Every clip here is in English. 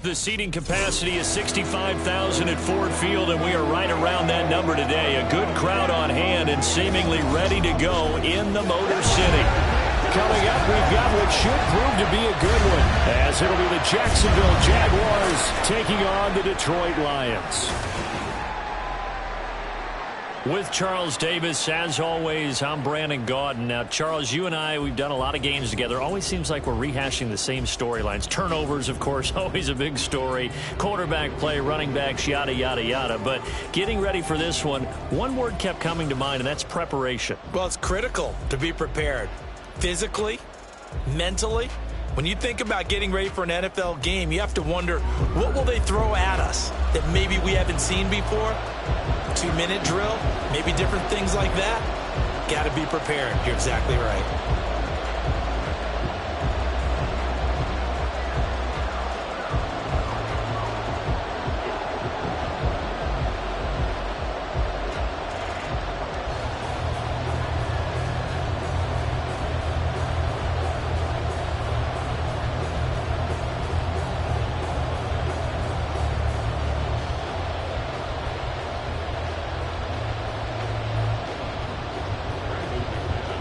the seating capacity is 65,000 at Ford Field, and we are right around that number today. A good crowd on hand and seemingly ready to go in the Motor City. Coming up, we've got what should prove to be a good one, as it'll be the Jacksonville Jaguars taking on the Detroit Lions. With Charles Davis, as always, I'm Brandon Gaudin. Now, Charles, you and I, we've done a lot of games together. Always seems like we're rehashing the same storylines. Turnovers, of course, always a big story. Quarterback play, running backs, yada, yada, yada. But getting ready for this one word kept coming to mind, and that's preparation. Well, it's critical to be prepared. Physically, mentally. When you think about getting ready for an NFL game, you have to wonder, what will they throw at us that maybe we haven't seen before? 2-minute drill, maybe different things like that. Got to be prepared. You're exactly right.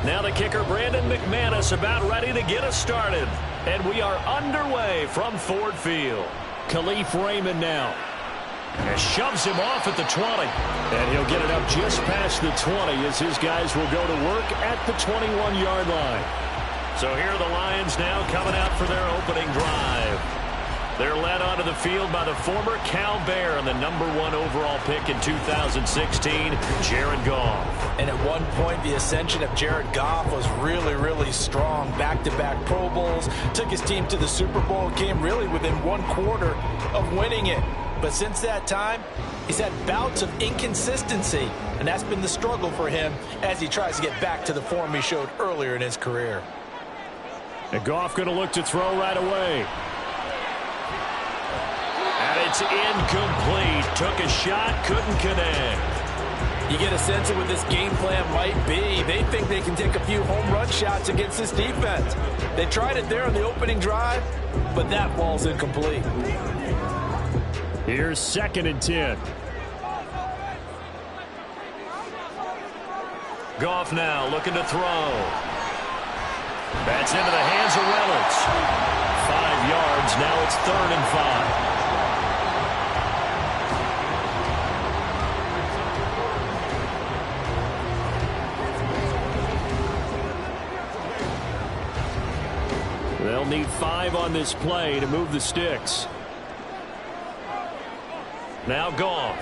Now the kicker, Brandon McManus, about ready to get us started. And we are underway from Ford Field. Khalif Raymond now. And shoves him off at the 20. And he'll get it up just past the 20 as his guys will go to work at the 21-yard line. So here are the Lions now coming out for their opening drive. They're led onto the field by the former Cal Bear and the #1 overall pick in 2016, Jared Goff. And at one point, the ascension of Jared Goff was really, really strong. Back-to-back Pro Bowls, took his team to the Super Bowl, came really within one quarter of winning it. But since that time, he's had bouts of inconsistency, and that's been the struggle for him as he tries to get back to the form he showed earlier in his career. And Goff going to look to throw right away. And it's incomplete. Took a shot, couldn't connect. You get a sense of what this game plan might be. They think they can take a few home run shots against this defense. They tried it there on the opening drive, but that ball's incomplete. Here's 2nd and 10. Goff now looking to throw. That's into the hands of Reynolds. 5 yards. Now it's 3rd and 5. They'll need 5 on this play to move the sticks. Now Goff.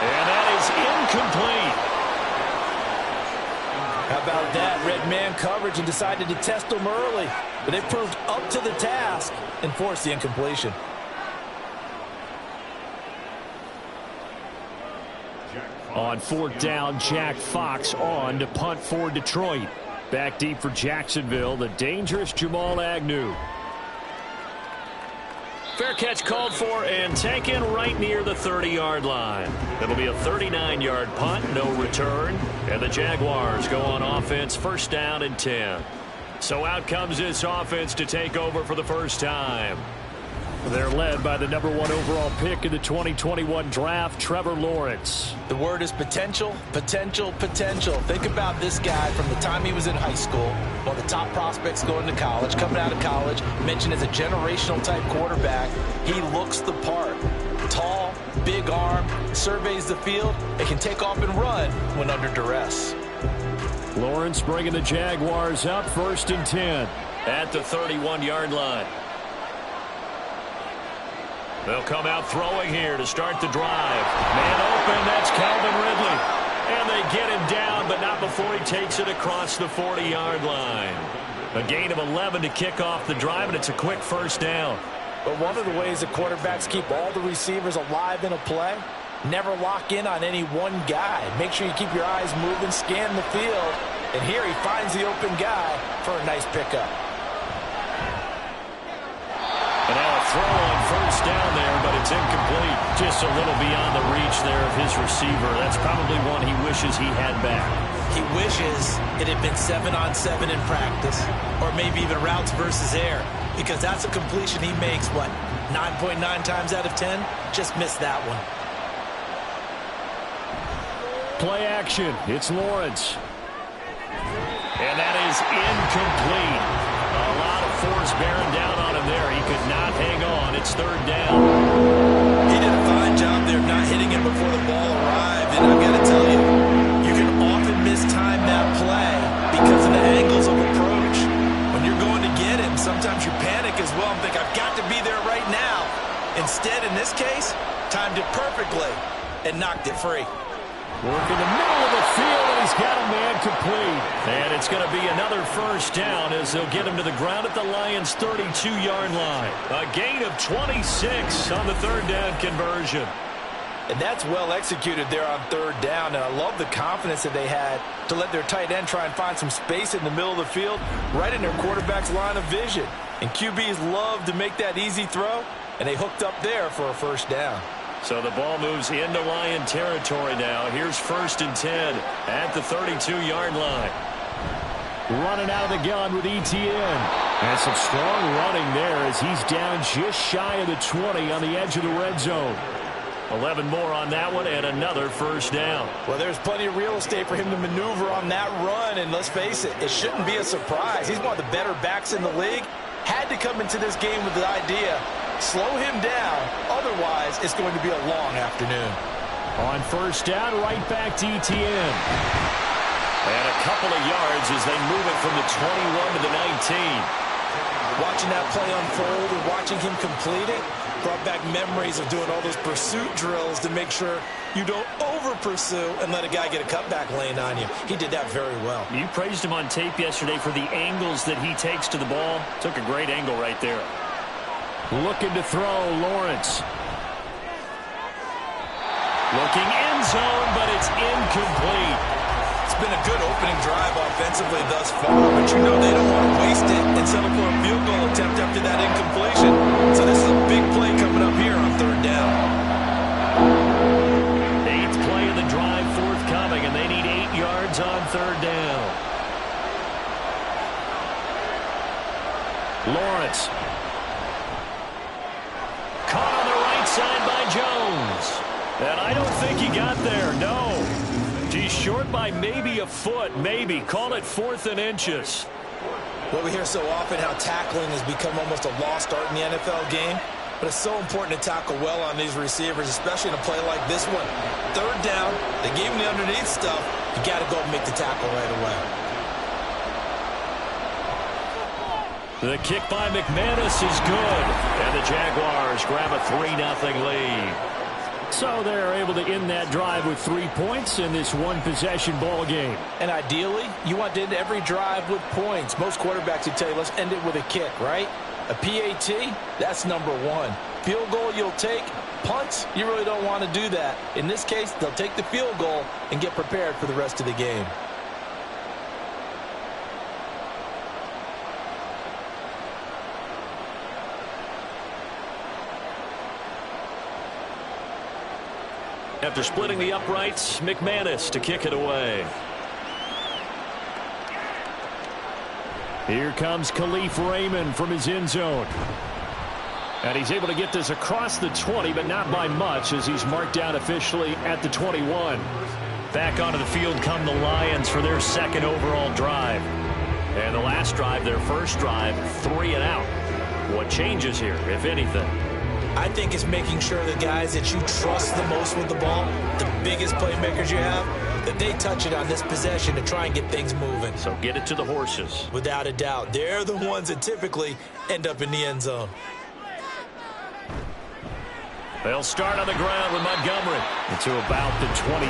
And that is incomplete. How about that? Red man coverage and decided to test them early. But they proved up to the task and forced the incompletion. On 4th down, Jack Fox on to punt for Detroit. Back deep for Jacksonville, the dangerous Jamal Agnew. Fair catch called for and taken right near the 30-yard line. It'll be a 39-yard punt, no return. And the Jaguars go on offense, 1st down and 10. So out comes this offense to take over for the first time. They're led by the #1 overall pick in the 2021 draft, Trevor Lawrence. The word is potential, potential, potential. Think about this guy from the time he was in high school, one of the top prospects going to college, coming out of college, mentioned as a generational type quarterback. He looks the part. Tall, big arm, surveys the field, and can take off and run when under duress. Lawrence bringing the Jaguars up, 1st and 10 at the 31-yard line. They'll come out throwing here to start the drive. Man open, that's Calvin Ridley. And they get him down, but not before he takes it across the 40-yard line. A gain of 11 to kick off the drive, and it's a quick 1st down. But one of the ways that quarterbacks keep all the receivers alive in a play, never lock in on any one guy. Make sure you keep your eyes moving, scan the field. And here he finds the open guy for a nice pickup. And now a throw on 1st down there, but it's incomplete. Just a little beyond the reach there of his receiver. That's probably one he wishes he had back. He wishes it had been 7-on-7 in practice, or maybe even routes versus air, because that's a completion he makes, what, 9.9 times out of 10? Just missed that one. Play action. It's Lawrence. And that is incomplete. A lot of force bearing down on him there. He could not hang on. It's third down. He did a fine job there not hitting it before the ball arrived. And I've got to tell you, you can often mistime that play because of the angles of approach. When you're going to get him, sometimes you panic as well and think, I've got to be there right now. Instead, in this case, timed it perfectly and knocked it free. Working the middle of the field, and he's got a man complete. And it's going to be another first down as they'll get him to the ground at the Lions' 32-yard line. A gain of 26 on the third down conversion. And that's well executed there on third down. And I love the confidence that they had to let their tight end try and find some space in the middle of the field, right in their quarterback's line of vision. And QBs love to make that easy throw, and they hooked up there for a first down. So the ball moves into Lion territory now. Here's 1st and 10 at the 32-yard line. Running out of the gun with ETN. And some strong running there as he's down just shy of the 20 on the edge of the red zone. 11 more on that one and another first down. Well, there's plenty of real estate for him to maneuver on that run. And let's face it, it shouldn't be a surprise. He's one of the better backs in the league. Had to come into this game with the idea, slow him down, otherwise it's going to be a long afternoon. On first down, right back to ETN. And a couple of yards as they move it from the 21 to the 19. Watching that play unfold and watching him complete it brought back memories of doing all those pursuit drills to make sure you don't over-pursue and let a guy get a cutback lane on you. He did that very well. You praised him on tape yesterday for the angles that he takes to the ball. Took a great angle right there. Looking to throw, Lawrence. Looking end zone, but it's incomplete. It's been a good opening drive offensively thus far, but you know they don't want to waste it and settle for a field goal attempt after that incompletion. So this is a big play coming up here on third down. 8th play of the drive forthcoming, and they need 8 yards on third down. Lawrence. Caught on the right side by Jones. And I don't think he got there, no. He's short by maybe a foot, maybe. Call it 4th and inches. Well, we hear so often how tackling has become almost a lost art in the NFL game. But it's so important to tackle well on these receivers, especially in a play like this one. Third down, they gave him the underneath stuff. You got to go and make the tackle right away. The kick by McManus is good. And the Jaguars grab a 3-0 lead. So they're able to end that drive with 3 points in this one-possession ball game. And ideally, you want to end every drive with points. Most quarterbacks would tell you, let's end it with a kick, right? A PAT, that's number 1. Field goal you'll take. Punts, you really don't want to do that. In this case, they'll take the field goal and get prepared for the rest of the game. After splitting the uprights, McManus to kick it away. Here comes Khalif Raymond from his end zone. And he's able to get this across the 20, but not by much as he's marked down officially at the 21. Back onto the field come the Lions for their 2nd overall drive. And the last drive, their first drive, 3 and out. What changes here, if anything? I think it's making sure the guys that you trust the most with the ball, the biggest playmakers you have, that they touch it on this possession to try and get things moving. So get it to the horses. Without a doubt. They're the ones that typically end up in the end zone. They'll start on the ground with Montgomery into about the 23.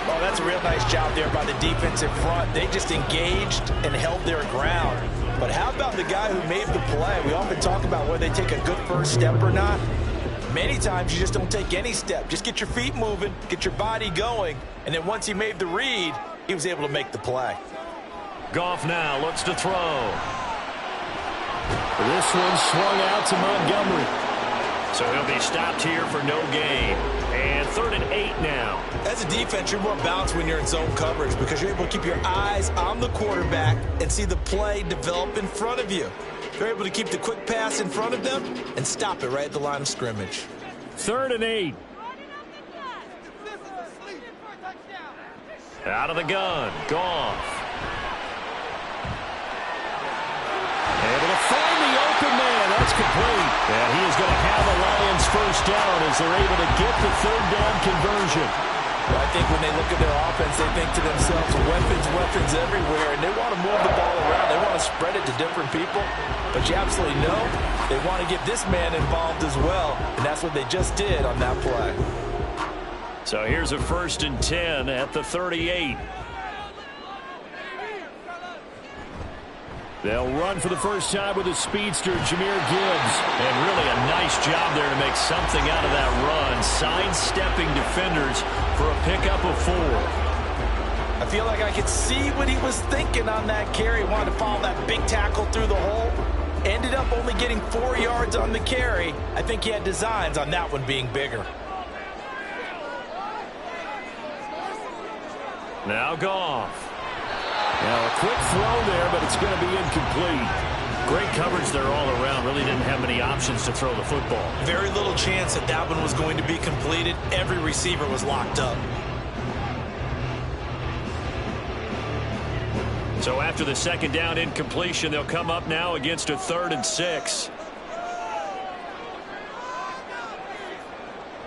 Oh, that's a real nice job there by the defensive front. They just engaged and held their ground. But how about the guy who made the play? We often talk about whether they take a good first step or not. Many times you just don't take any step. Just get your feet moving, get your body going, and then once he made the read, he was able to make the play. Goff now looks to throw. This one swung out to Montgomery. So he'll be stopped here for no gain. And 3rd and 8 now. As a defense, you're more balanced when you're in zone coverage because you're able to keep your eyes on the quarterback and see the play develop in front of you. You're able to keep the quick pass in front of them and stop it right at the line of scrimmage. 3rd and 8. Out of the gun. Goff. Able to find the open man. That's complete. And he is going to have the Lions first down as they're able to get the 3rd down conversion. Well, I think when they look at their offense, they think to themselves, weapons everywhere, and they want to move the ball around. They want to spread it to different people. But you absolutely know they want to get this man involved as well, and that's what they just did on that play. So here's a 1st and 10 at the 38. They'll run for the first time with a speedster, Jahmyr Gibbs. And really a nice job there to make something out of that run. Sidestepping defenders for a pickup of 4. I feel like I could see what he was thinking on that carry. Wanted to follow that big tackle through the hole. Ended up only getting 4 yards on the carry. I think he had designs on that one being bigger. Now Goff. Now a quick throw there, but it's going to be incomplete. Great coverage there all around. Really didn't have many options to throw the football. Very little chance that that one was going to be completed. Every receiver was locked up. So after the 2nd down incompletion, they'll come up now against a 3rd and 6.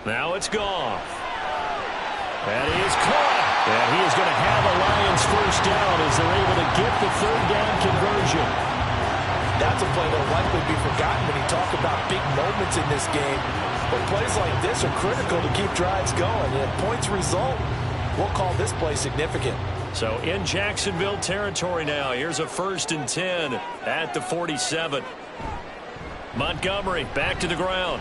Now it's Goff. And he is caught. And he is going to have a Lions first down as they're able to get the 3rd down conversion. That's a play that will likely be forgotten when you talk about big moments in this game. But plays like this are critical to keep drives going. And if points result, we'll call this play significant. So in Jacksonville territory now. Here's a 1st and 10 at the 47. Montgomery back to the ground.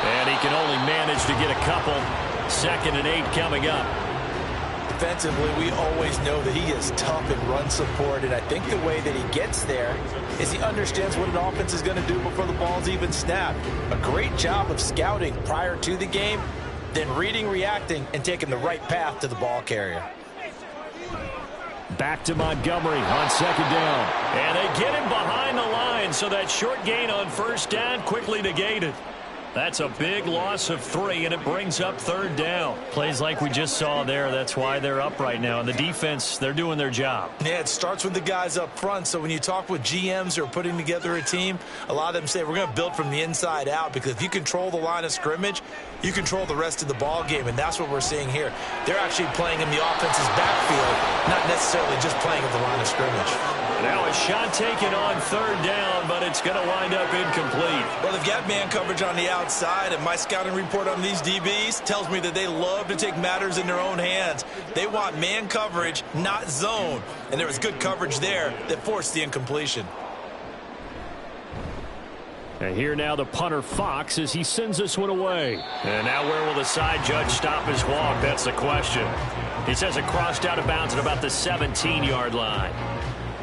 And he can only manage to get a couple. 2nd and 8 coming up. Defensively, we always know that he is tough in run support, and I think the way that he gets there is he understands what an offense is going to do before the ball's even snapped. A great job of scouting prior to the game, then reading, reacting, and taking the right path to the ball carrier. Back to Montgomery on 2nd down. And they get him behind the line, so that short gain on 1st down quickly negated. That's a big loss of 3, and it brings up 3rd down. Plays like we just saw there. That's why they're up right now. And the defense, they're doing their job. Yeah, it starts with the guys up front. So when you talk with GMs who are putting together a team, a lot of them say we're going to build from the inside out, because if you control the line of scrimmage, you control the rest of the ball game, and that's what we're seeing here. They're actually playing in the offense's backfield, not necessarily just playing at the line of scrimmage. Now a shot taken on 3rd down, but it's going to wind up incomplete. Well, they've got man coverage on the outside, and my scouting report on these DBs tells me that they love to take matters in their own hands. They want man coverage, not zone. And there was good coverage there that forced the incompletion. And here now the punter Fox as he sends this one away. And now where will the side judge stop his walk? That's the question. He says it crossed out of bounds at about the 17-yard line.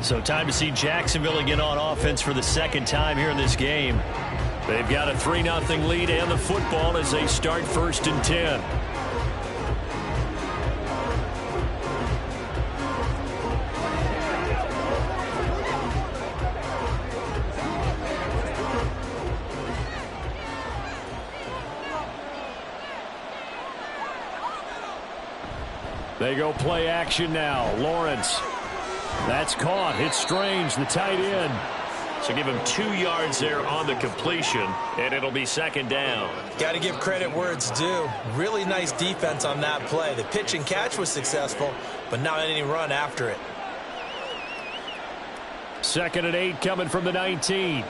So time to see Jacksonville again on offense for the 2nd time here in this game. They've got a 3-0 lead and the football as they start 1st and 10. They go play action now. Lawrence. That's caught. It's Strange, the tight end. So give him 2 yards there on the completion, and it'll be 2nd down. Got to give credit where it's due. Really nice defense on that play. The pitch and catch was successful, but not any run after it. 2nd and 8 coming from the 19.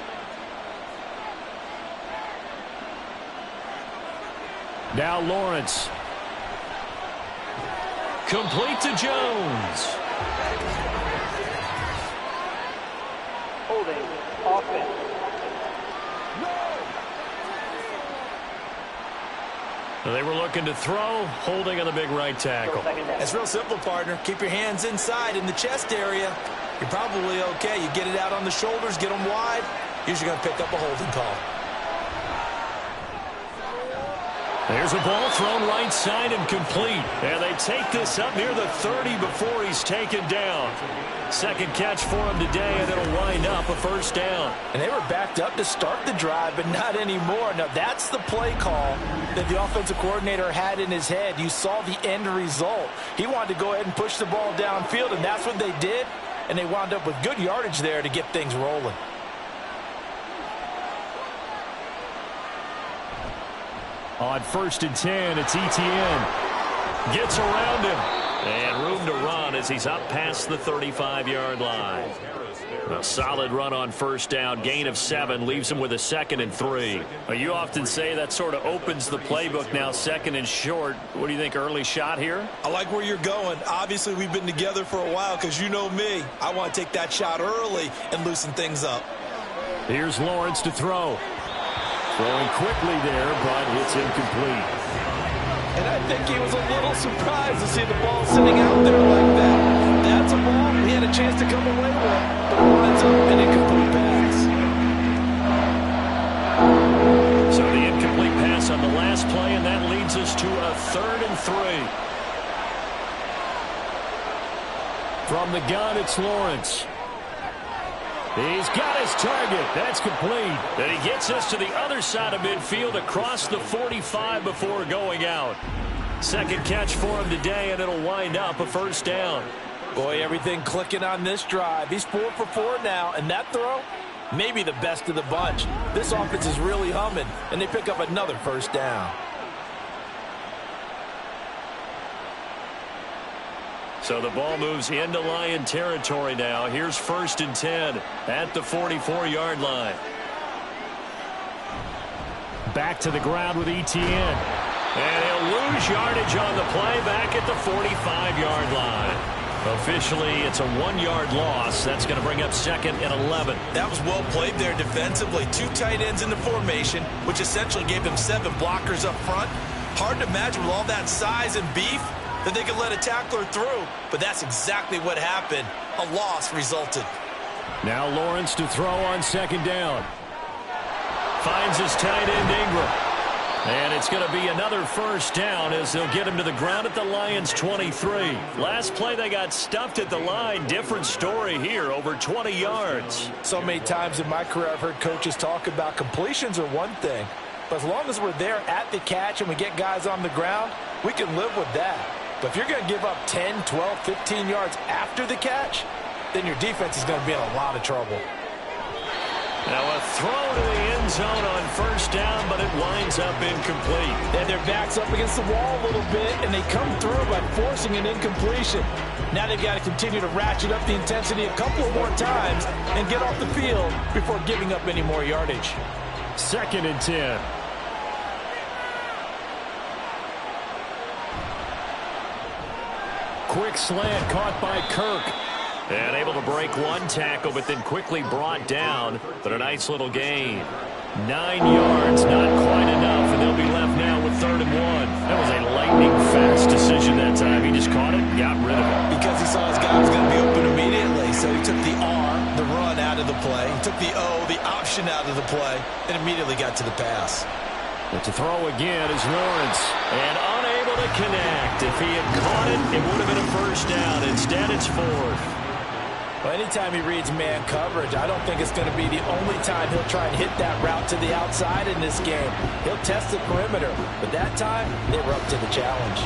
Now Lawrence. Complete to Jones. Holding offense. So they were looking to throw, holding on the big right tackle. It's real simple, partner. Keep your hands inside in the chest area. You're probably okay. You get it out on the shoulders, get them wide. Usually going to pick up a holding call. There's a ball thrown right side and complete. And they take this up near the 30 before he's taken down. Second catch for him today, and it'll wind up a first down. And they were backed up to start the drive, but not anymore. Now, that's the play call that the offensive coordinator had in his head. You saw the end result. He wanted to go ahead and push the ball downfield, and that's what they did. And they wound up with good yardage there to get things rolling. On 1st and 10, it's Etienne. Gets around him. And room to run as he's up past the 35-yard line. A solid run on first down. Gain of 7 leaves him with a 2nd and 3. You often say that sort of opens the playbook now, 2nd and short. What do you think, early shot here? I like where you're going. Obviously, we've been together for a while because you know me. I want to take that shot early and loosen things up. Here's Lawrence to throw. Throwing quickly there, but it's incomplete. And I think he was a little surprised to see the ball sitting out there like that. That's a ball he had a chance to come away with, but it winds up an incomplete pass. So the incomplete pass on the last play, and that leads us to a 3rd and 3. From the gun, it's Lawrence. He's got his target. That's complete. Then he gets us to the other side of midfield across the 45 before going out. Second catch for him today, and it'll wind up a first down. Boy, everything clicking on this drive. He's 4 for 4 now, and that throw, maybe the best of the bunch. This offense is really humming, and they pick up another first down. So the ball moves into Lion territory now. Here's 1st and 10 at the 44-yard line. Back to the ground with Etienne. And he'll lose yardage on the play back at the 45-yard line. Officially, it's a 1-yard loss. That's going to bring up 2nd and 11. That was well played there defensively. 2 tight ends in the formation, which essentially gave them 7 blockers up front. Hard to imagine with all that size and beef that they could let a tackler through, but that's exactly what happened. A loss resulted. Now Lawrence to throw on 2nd down. Finds his tight end Ingram. And it's going to be another first down as they'll get him to the ground at the Lions' 23. Last play they got stuffed at the line. Different story here, over 20 yards. So many times in my career I've heard coaches talk about completions are one thing, but as long as we're there at the catch and we get guys on the ground, we can live with that. But if you're going to give up 10, 12, 15 yards after the catch, then your defense is going to be in a lot of trouble. Now a throw to the end zone on first down, but it winds up incomplete. And their back's up against the wall a little bit, and they come through by forcing an incompletion. Now they've got to continue to ratchet up the intensity a couple of more times and get off the field before giving up any more yardage. 2nd and 10. Quick slant caught by Kirk. And able to break one tackle, but then quickly brought down. But a nice little gain. 9 yards, not quite enough, and they'll be left now with 3rd and 1. That was a lightning-fast decision that time. He just caught it and got rid of it. Because he saw his guy was going to be open immediately, so he took the R, the run, out of the play. He took the O, the option, out of the play, and immediately got to the pass. But to throw again is Lawrence. And unable to connect. If he had caught it, it would have been a first down. Instead, it's 4th. Well, anytime he reads man coverage, I don't think it's going to be the only time he'll try and hit that route to the outside in this game. He'll test the perimeter, but that time, they were up to the challenge.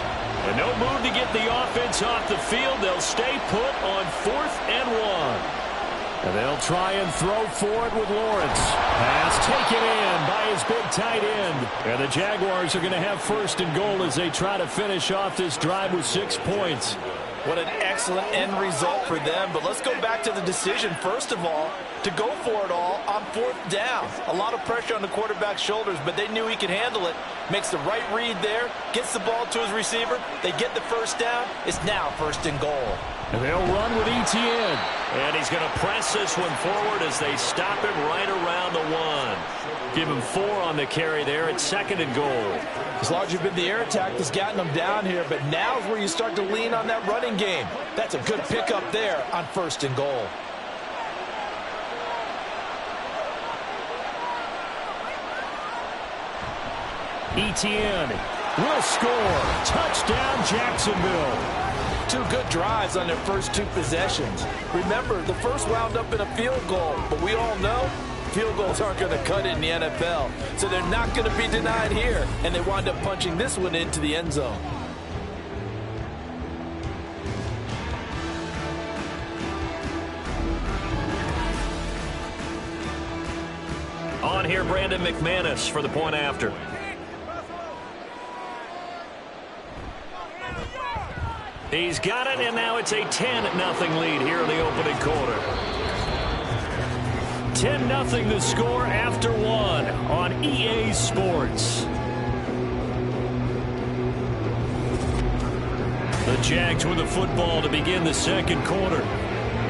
And no move to get the offense off the field. They'll stay put on 4th and 1. And they'll try and throw forward with Lawrence. Pass taken in by his big tight end. And the Jaguars are going to have 1st and goal as they try to finish off this drive with 6 points. What an excellent end result for them. But let's go back to the decision, first of all, to go for it all on 4th down. A lot of pressure on the quarterback's shoulders, but they knew he could handle it. Makes the right read there, gets the ball to his receiver. They get the first down. It's now 1st and goal. And they'll run with Etienne. And he's going to press this one forward as they stop him right around the 1. Give him 4 on the carry there at 2nd and goal. As long as you've been the air attack that's gotten them down here, but now is where you start to lean on that running game. That's a good pickup there on 1st and goal. Etienne will score. Touchdown, Jacksonville. 2 good drives on their first 2 possessions. Remember, the first wound up in a field goal, but we all know field goals aren't going to cut it in the NFL. So they're not going to be denied here, and they wind up punching this one into the end zone. On here, Brandon McManus for the point after. He's got it, and now it's a 10-0 lead here in the opening quarter. 10-0 the score after 1 on EA Sports. The Jags with the football to begin the second quarter,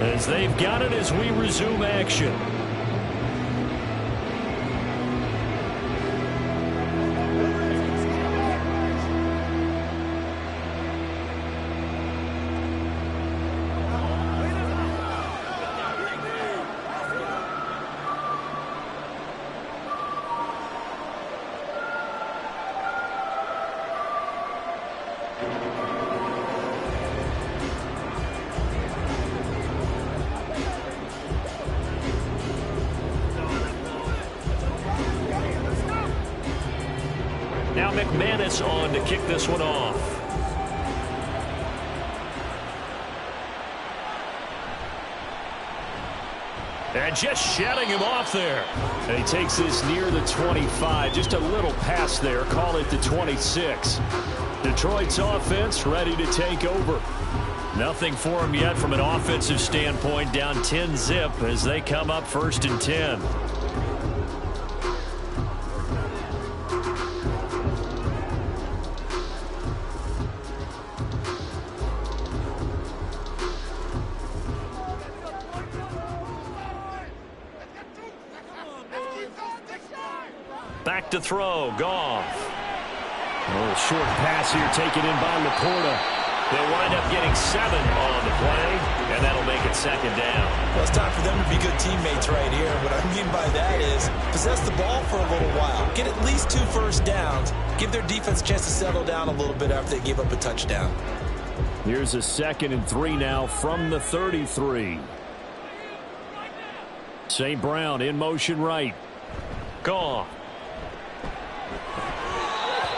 as they've got it as we resume action. Now McManus on to kick this one off. And just shutting him off there. And he takes this near the 25. Just a little pass there. Call it the 26. Detroit's offense ready to take over. Nothing for him yet from an offensive standpoint. Down 10-0 as they come up 1st and 10. Back to throw, Goff. A little short pass here taken in by Laporta. They'll wind up getting 7 on the play, and that'll make it 2nd down. Well, it's time for them to be good teammates right here. What I mean by that is possess the ball for a little while. Get at least 2 first downs. Give their defense a chance to settle down a little bit after they give up a touchdown. Here's a 2nd and 3 now from the 33. St. Brown in motion right. Goff.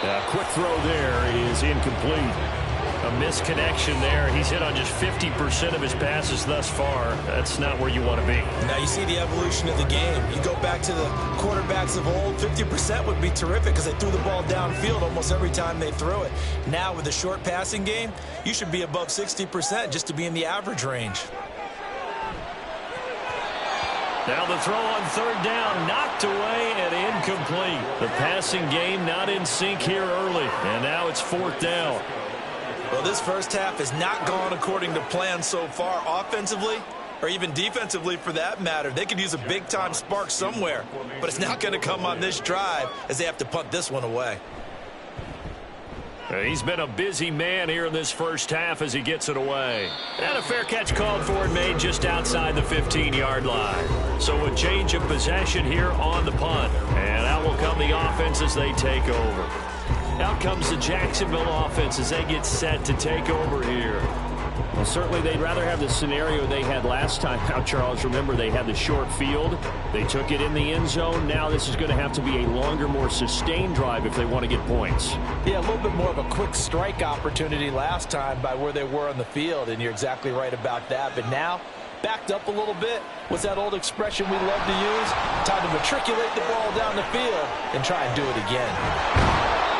A quick throw there is incomplete. A misconnection there. He's hit on just 50% of his passes thus far. That's not where you want to be. Now you see the evolution of the game. You go back to the quarterbacks of old, 50% would be terrific because they threw the ball downfield almost every time they threw it. Now with the short passing game, you should be above 60% just to be in the average range. Now the throw on 3rd down, knocked away and incomplete. The passing game not in sync here early, and now it's 4th down. Well, this first half has not gone according to plan so far offensively, or even defensively for that matter. They could use a big-time spark somewhere, but it's not going to come on this drive as they have to punt this one away. He's been a busy man here in this first half as he gets it away. And a fair catch called for and made just outside the 15-yard line. So a change of possession here on the punt. And out will come the offense as they take over. Out comes the Jacksonville offense as they get set to take over here. Well, certainly they'd rather have the scenario they had last time out, Charles. Remember, they had the short field. They took it in the end zone. Now this is going to have to be a longer, more sustained drive if they want to get points. Yeah, a little bit more of a quick strike opportunity last time by where they were on the field, and you're exactly right about that. But now, backed up a little bit. What's that old expression we love to use? Time to matriculate the ball down the field and try and do it again.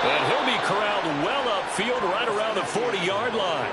And he'll be corralled well upfield right around the 40-yard line.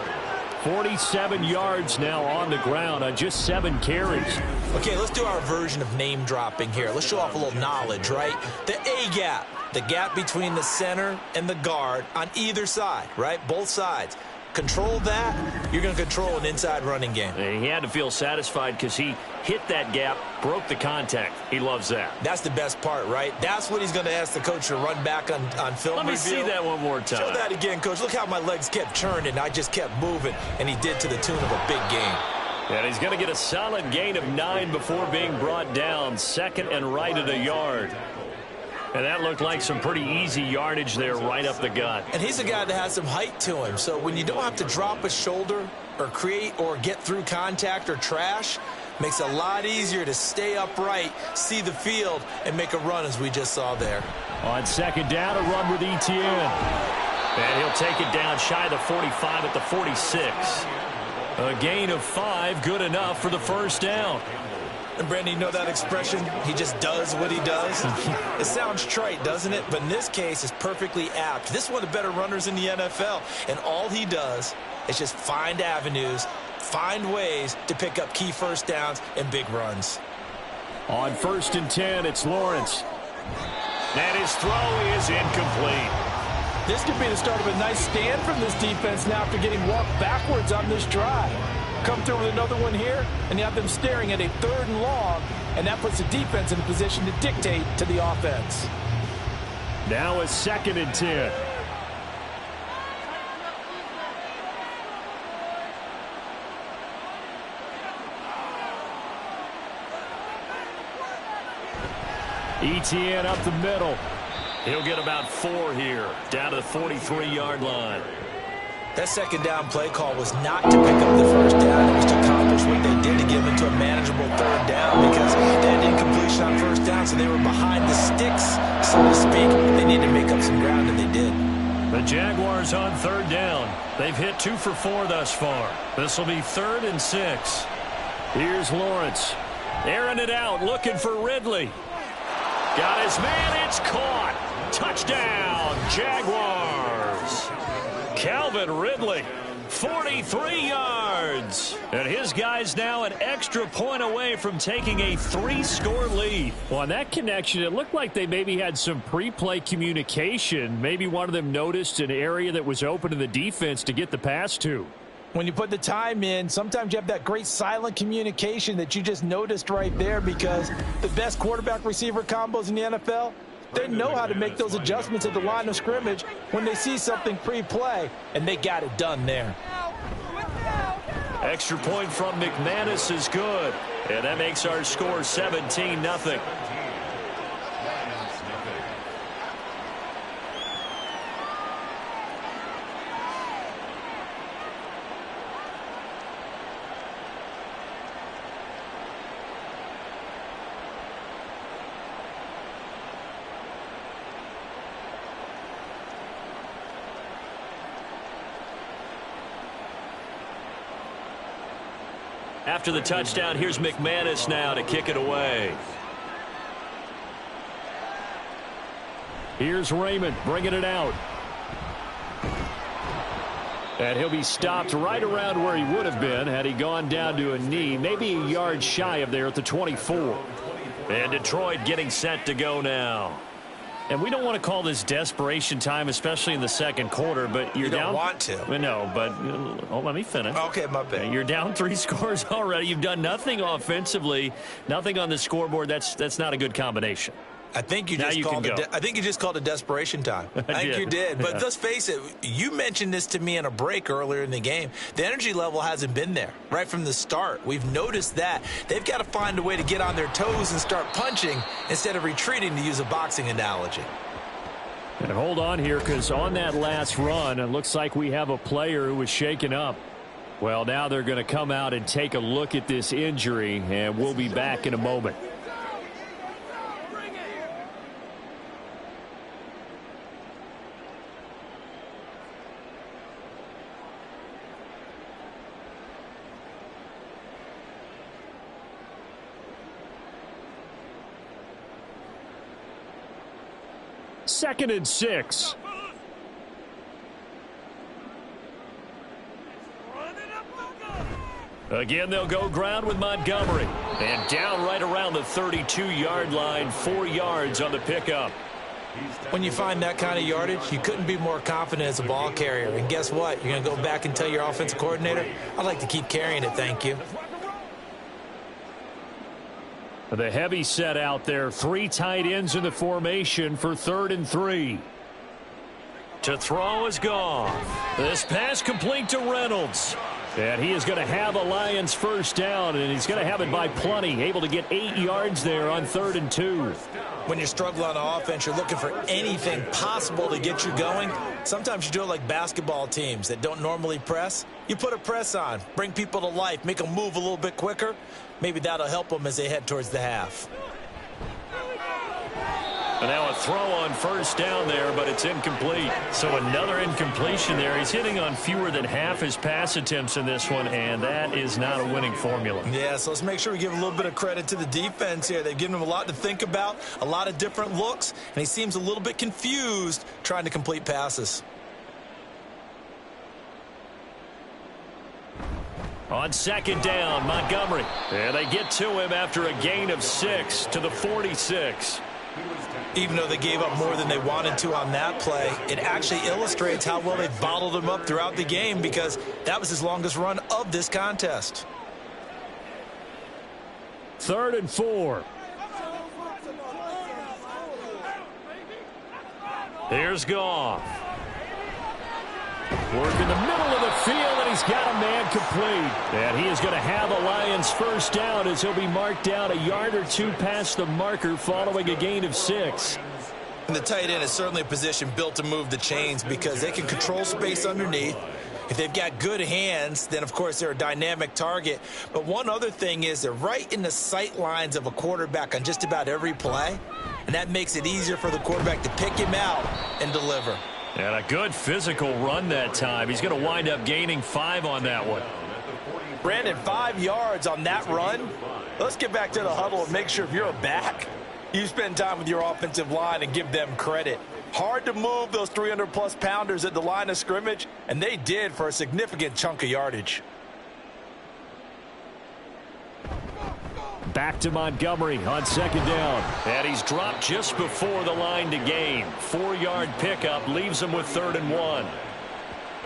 47 yards now on the ground on just 7 carries. Okay, let's do our version of name dropping here. Let's show off a little knowledge, right? The A-gap, the gap between the center and the guard on either side, right? Both sides. Control that, you're going to control an inside running game. He had to feel satisfied because he hit that gap, broke the contact. He loves that. That's the best part, right? That's what he's going to ask the coach to run back on film Let me review. see that one more time. Show that again, coach. Look how my legs kept churning. I just kept moving, and he did to the tune of a big game. And he's going to get a solid gain of 9 before being brought down. 2nd and right at a yard. And that looked like some pretty easy yardage there right up the gut. And he's a guy that has some height to him. So when you don't have to drop a shoulder or create or get through contact or trash, makes it a lot easier to stay upright, see the field, and make a run as we just saw there. On second down, a run with Etienne. And he'll take it down shy of the 45 at the 46. A gain of 5, good enough for the first down. And Brandon, you know that expression? He just does what he does. It sounds trite, doesn't it? But in this case, it's perfectly apt. This is one of the better runners in the NFL. And all he does is just find avenues, find ways to pick up key first downs and big runs. On 1st and 10, it's Lawrence. And his throw is incomplete. This could be the start of a nice stand from this defense now after getting walked backwards on this drive. Come through with another one here, and you have them staring at a 3rd and long, and that puts the defense in a position to dictate to the offense. Now a 2nd and 10. Etienne up the middle. He'll get about 4 here, down to the 43-yard line. That second down play call was not to pick up the first down. It was to accomplish what they did to get them into a manageable 3rd down because they had incompletion on 1st down, so they were behind the sticks, so to speak. They needed to make up some ground, and they did. The Jaguars on 3rd down. They've hit 2 for 4 thus far. This will be 3rd and 6. Here's Lawrence. Airing it out, looking for Ridley. Got his man, it's caught. Touchdown, Jaguars. Calvin Ridley, 43 yards. And his guy's now an extra point away from taking a 3-score lead. Well, on that connection, it looked like they maybe had some pre-play communication. Maybe one of them noticed an area that was open to the defense to get the pass to. When you put the time in, sometimes you have that great silent communication that you just noticed right there because the best quarterback-receiver combos in the NFL, they know how to make those adjustments at the line of scrimmage when they see something pre-play, and they got it done there. Extra point from McManus is good, and that makes our score 17-0. After the touchdown, here's McManus now to kick it away. Here's Raymond bringing it out. And he'll be stopped right around where he would have been had he gone down to a knee, maybe a yard shy of there at the 24. And Detroit getting set to go now. And we don't want to call this desperation time, especially in the second quarter, but you're down. You don't want to. No, but let me finish. Okay, my bad. You're down 3 scores already. You've done nothing offensively, nothing on the scoreboard. That's not a good combination. I think you just called it desperation time. I think you did. But let's face it, you mentioned this to me in a break earlier in the game. The energy level hasn't been there right from the start. We've noticed that. They've got to find a way to get on their toes and start punching instead of retreating, to use a boxing analogy. And hold on here, because on that last run, it looks like we have a player who was shaken up. Well, now they're going to come out and take a look at this injury, and we'll be back in a moment. Second and 6. Again, they'll go ground with Montgomery. And down right around the 32-yard line, 4 yards on the pickup. When you find that kind of yardage, you couldn't be more confident as a ball carrier. And guess what? You're going to go back and tell your offensive coordinator, I'd like to keep carrying it, thank you. The heavy set out there. 3 tight ends in the formation for 3rd and 3. To throw is Goff. This pass complete to Reynolds. And he is going to have a Lions first down, and he's going to have it by plenty, able to get 8 yards there on 3rd and 2. When you're struggling on offense, you're looking for anything possible to get you going. Sometimes you do it like basketball teams that don't normally press. You put a press on, bring people to life, make them move a little bit quicker. Maybe that'll help them as they head towards the half. And now a throw on first down there, but it's incomplete. So another incompletion there. He's hitting on fewer than half his pass attempts in this one, and that is not a winning formula. Yeah, so let's make sure we give a little bit of credit to the defense here. They've given him a lot to think about, a lot of different looks, and he seems a little bit confused trying to complete passes. On 2nd down, Montgomery. And they get to him after a gain of 6 to the 46. Even though they gave up more than they wanted to on that play, it actually illustrates how well they bottled him up throughout the game because that was his longest run of this contest. 3rd and 4. Here's Goff. Work in the middle of the field, and he's got a man complete. And he is going to have a Lions first down as he'll be marked down a yard or 2 past the marker following a gain of 6. And the tight end is certainly a position built to move the chains because they can control space underneath. If they've got good hands, then, of course, they're a dynamic target. But one other thing is they're right in the sight lines of a quarterback on just about every play, and that makes it easier for the quarterback to pick him out and deliver. And a good physical run that time. He's going to wind up gaining 5 on that one. Brandon, 5 yards on that run. Let's get back to the huddle and make sure if you're a back, you spend time with your offensive line and give them credit. Hard to move those 300-plus pounders at the line of scrimmage, and they did for a significant chunk of yardage. Back to Montgomery on 2nd down. And he's dropped just before the line to gain. 4-yard pickup leaves him with 3rd and 1.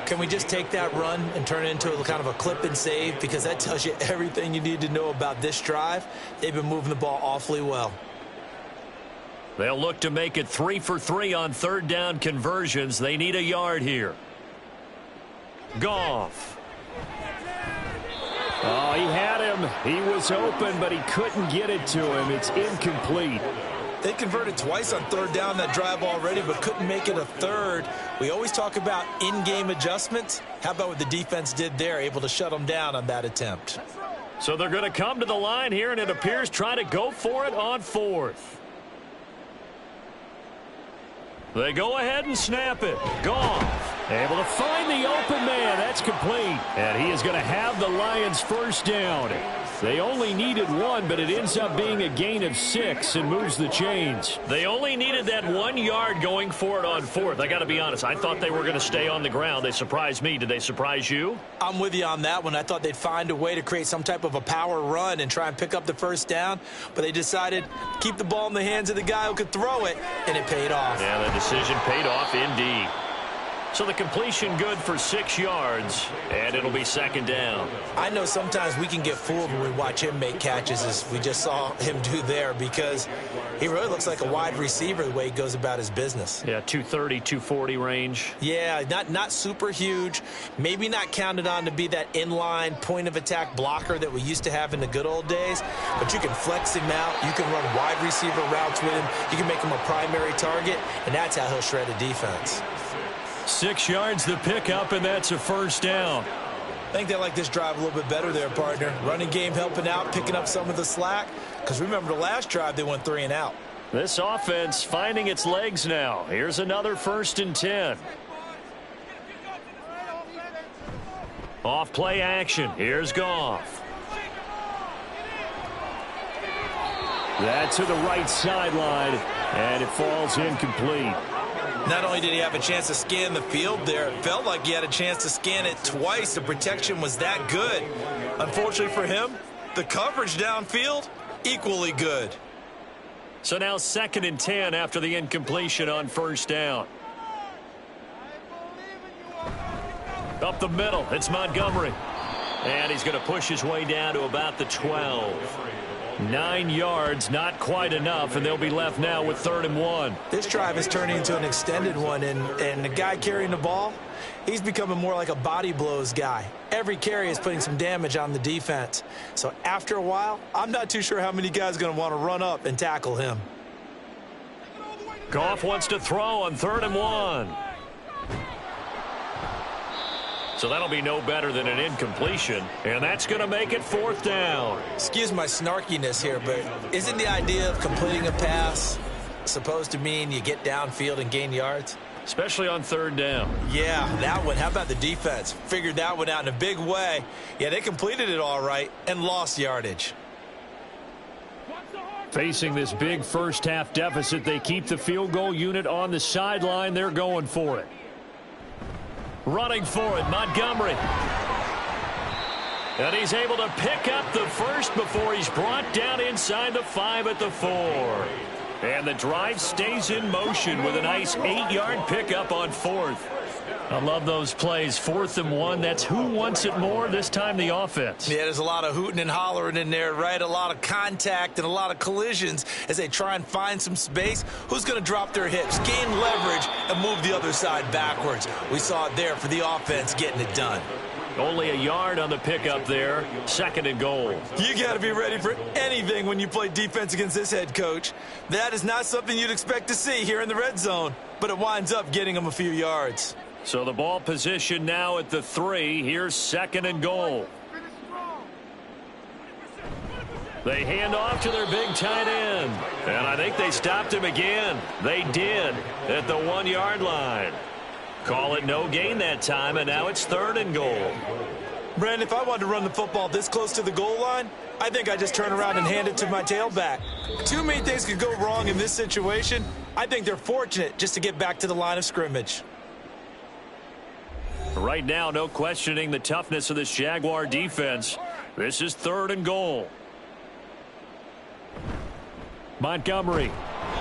Can we just take that run and turn it into a kind of a clip and save? Because that tells you everything you need to know about this drive. They've been moving the ball awfully well. They'll look to make it 3 for 3 on 3rd down conversions. They need a yard here. Goff. Oh, he had him. He was open, but he couldn't get it to him. It's incomplete. They converted twice on 3rd down that drive already, but couldn't make it a 3rd. We always talk about in-game adjustments. How about what the defense did there, able to shut them down on that attempt? So they're going to come to the line here, and it appears trying to go for it on 4th. They go ahead and snap it. Goff. Able to find the open man. That's complete. And he is going to have the Lions first down. They only needed 1, but it ends up being a gain of 6 and moves the chains. They only needed that 1 yard going for it on 4th. I got to be honest. I thought they were going to stay on the ground. They surprised me. Did they surprise you? I'm with you on that one. I thought they'd find a way to create some type of a power run and try and pick up the first down, but they decided to keep the ball in the hands of the guy who could throw it, and it paid off. Yeah, the decision paid off indeed. So the completion good for 6 yards, and it'll be 2nd down. I know sometimes we can get fooled when we watch him make catches, as we just saw him do there, because he really looks like a wide receiver the way he goes about his business. Yeah, 230, 240 range. Yeah, not super huge. Maybe not counted on to be that inline point-of-attack blocker that we used to have in the good old days, but you can flex him out. You can run wide receiver routes with him. You can make him a primary target, and that's how he'll shred a defense. 6 yards the pickup, and that's a first down. I think they like this drive a little bit better there, partner. Running game helping out, picking up some of the slack. Because remember the last drive, they went 3 and out. This offense finding its legs now. Here's another 1st and 10. Off play action. Here's Goff. That to the right sideline, and it falls incomplete. Not only did he have a chance to scan the field there, it felt like he had a chance to scan it twice. The protection was that good. Unfortunately for him, the coverage downfield, equally good. So now 2nd and 10 after the incompletion on 1st down. Up the middle, it's Montgomery. And he's going to push his way down to about the 12. 9 yards, not quite enough, and they'll be left now with 3rd and 1. This drive is turning into an extended one, and the guy carrying the ball, he's becoming more like a body blows guy. Every carry is putting some damage on the defense. So after a while, I'm not too sure how many guys are going to want to run up and tackle him. Goff wants to throw on 3rd and 1. So that'll be no better than an incompletion, and that's going to make it 4th down. Excuse my snarkiness here, but isn't the idea of completing a pass supposed to mean you get downfield and gain yards? Especially on 3rd down. Yeah, that one. How about the defense? Figured that one out in a big way. Yeah, they completed it all right and lost yardage. Facing this big first-half deficit, they keep the field goal unit on the sideline. They're going for it. Running for it, Montgomery. And he's able to pick up the first before he's brought down inside the 5 at the 4. And the drive stays in motion with a nice 8-yard pickup on 4th. I love those plays. 4th and 1. That's who wants it more, this time the offense. Yeah, there's a lot of hooting and hollering in there, right? A lot of contact and a lot of collisions as they try and find some space. Who's going to drop their hips, gain leverage, and move the other side backwards? We saw it there for the offense getting it done. Only a yard on the pickup there. 2nd and goal. You got to be ready for anything when you play defense against this head coach. That is not something you'd expect to see here in the red zone, but it winds up getting them a few yards. So the ball position now at the 3. Here's 2nd and goal. They hand off to their big tight end. And I think they stopped him again. They did at the 1-yard line. Call it no gain that time, and now it's 3rd and goal. Brandon, if I wanted to run the football this close to the goal line, I think I just turn around and hand it to my tailback. Too many things could go wrong in this situation. I think they're fortunate just to get back to the line of scrimmage. Right now, no questioning the toughness of this Jaguar defense. This is 3rd and goal. Montgomery.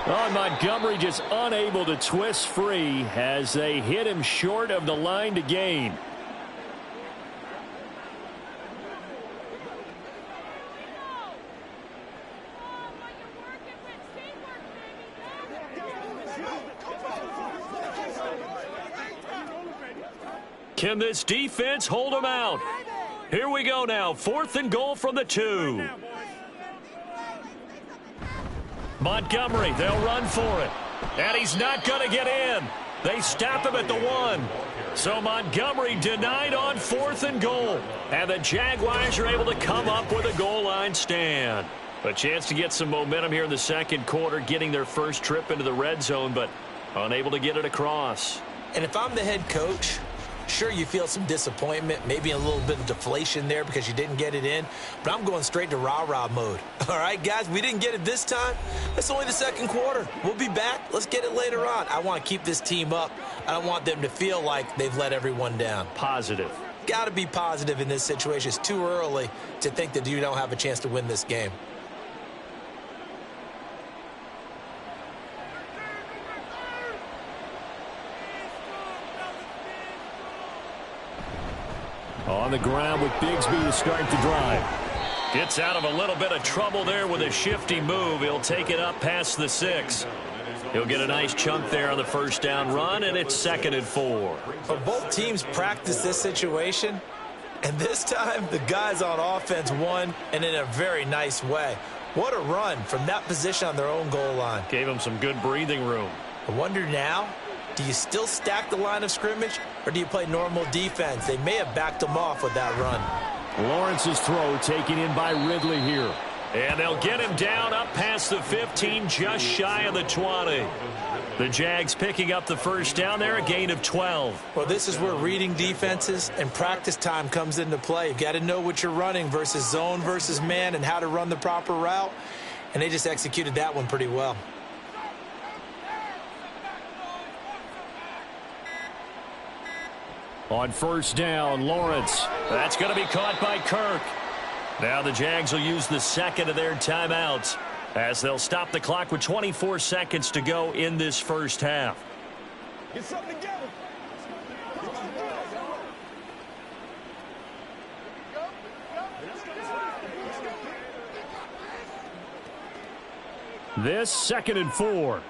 Oh, Montgomery just unable to twist free as they hit him short of the line to gain. Can this defense hold him out? Here we go now. 4th and goal from the 2. Montgomery, they'll run for it. And he's not going to get in. They stop him at the 1. So Montgomery denied on 4th and goal. And the Jaguars are able to come up with a goal line stand. A chance to get some momentum here in the 2nd quarter, getting their first trip into the red zone, but unable to get it across. And if I'm the head coach, sure, you feel some disappointment, maybe a little bit of deflation there because you didn't get it in, but I'm going straight to rah-rah mode. All right, guys, we didn't get it this time. It's only the 2nd quarter. We'll be back. Let's get it later on. I want to keep this team up. I don't want them to feel like they've let everyone down. Positive. Got to be positive in this situation. It's too early to think that you don't have a chance to win this game. On the ground with Bigsby to start the drive. Gets out of a little bit of trouble there with a shifty move. He'll take it up past the 6. He'll get a nice chunk there on the 1st down run, and it's 2nd and 4. But both teams practice this situation, and this time the guys on offense won, and in a very nice way. What a run from that position on their own goal line. Gave them some good breathing room. I wonder now, do you still stack the line of scrimmage, or do you play normal defense? They may have backed them off with that run. Lawrence's throw taken in by Ridley here. And they'll get him down up past the 15, just shy of the 20. The Jags picking up the 1st down there, a gain of 12. Well, this is where reading defenses and practice time comes into play. You've got to know what you're running versus zone versus man and how to run the proper route. And they just executed that one pretty well. On 1st down, Lawrence. That's going to be caught by Kirk. Now the Jags will use the 2nd of their timeouts as they'll stop the clock with 24 seconds to go in this 1st half. Get something together. This 2nd and 4.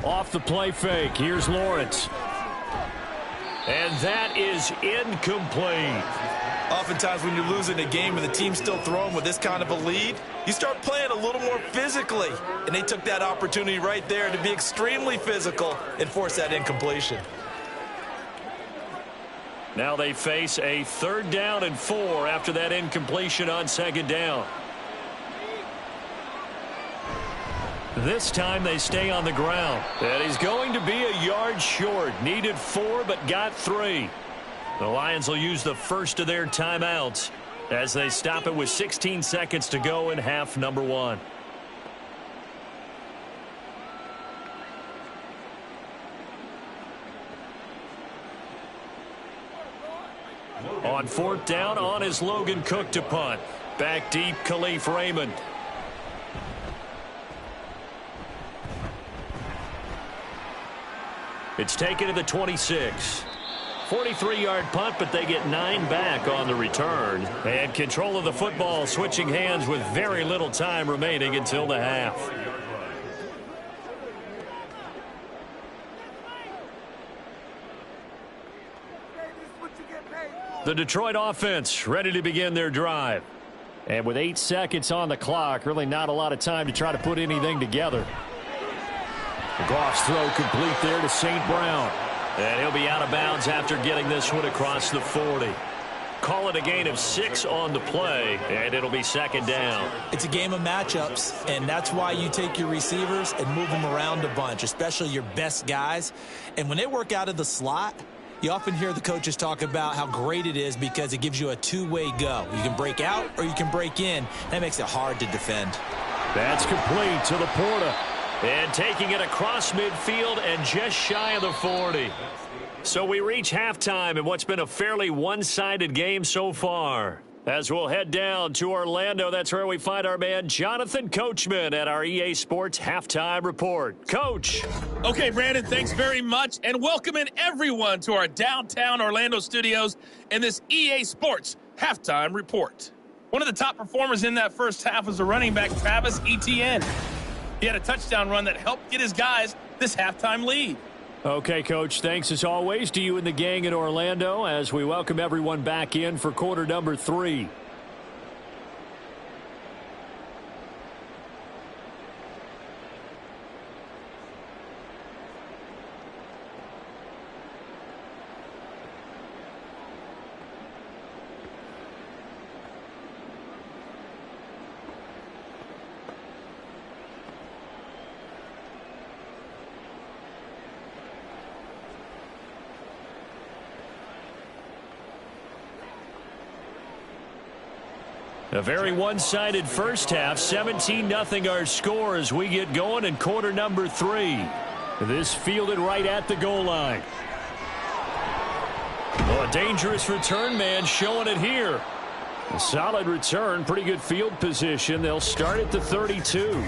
Off the play fake. Here's Lawrence. And that is incomplete. Oftentimes when you're losing a game and the team's still throwing with this kind of a lead, you start playing a little more physically. And they took that opportunity right there to be extremely physical and force that incompletion. Now they face a 3rd down and 4 after that incompletion on 2nd down. This time they stay on the ground. And he's going to be a yard short. Needed 4 but got 3. The Lions will use the first of their timeouts as they stop it with 16 seconds to go in half number 1. On 4th down, on is Logan Cook to punt. Back deep, Khalif Raymond. It's taken to the 26. 43-yard punt, but they get 9 back on the return. And control of the football, switching hands with very little time remaining until the half. The Detroit offense ready to begin their drive. And with 8 seconds on the clock, really not a lot of time to try to put anything together. Goff's throw complete there to St. Brown. And he'll be out of bounds after getting this one across the 40. Call it a gain of 6 on the play, and it'll be 2nd down. It's a game of matchups, and that's why you take your receivers and move them around a bunch, especially your best guys. And when they work out of the slot, you often hear the coaches talk about how great it is because it gives you a two-way go. You can break out or you can break in. That makes it hard to defend. That's complete to Laporta. And taking it across midfield and just shy of the 40. So we reach halftime in what's been a fairly one-sided game so far. As we'll head down to Orlando, that's where we find our man Jonathan Coachman at our EA Sports Halftime Report. Coach. Okay, Brandon, thanks very much. And welcome in everyone to our downtown Orlando studios and this EA Sports Halftime Report. One of the top performers in that first half was the running back Travis Etienne. He had a touchdown run that helped get his guys this halftime lead. Okay, Coach, thanks as always to you and the gang in Orlando as we welcome everyone back in for quarter number 3. A very one-sided first half, 17-0 our score as we get going in quarter number 3. This fielded right at the goal line. Oh, a dangerous return man showing it here. A solid return, pretty good field position. They'll start at the 32.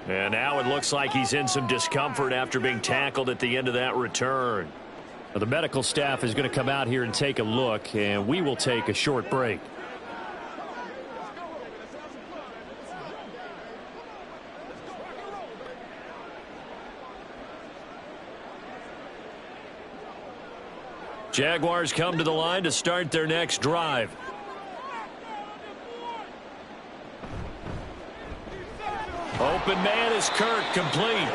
And now it looks like he's in some discomfort after being tackled at the end of that return. Now, the medical staff is going to come out here and take a look, and we will take a short break. Jaguars come to the line to start their next drive. Open man is Kirk, complete.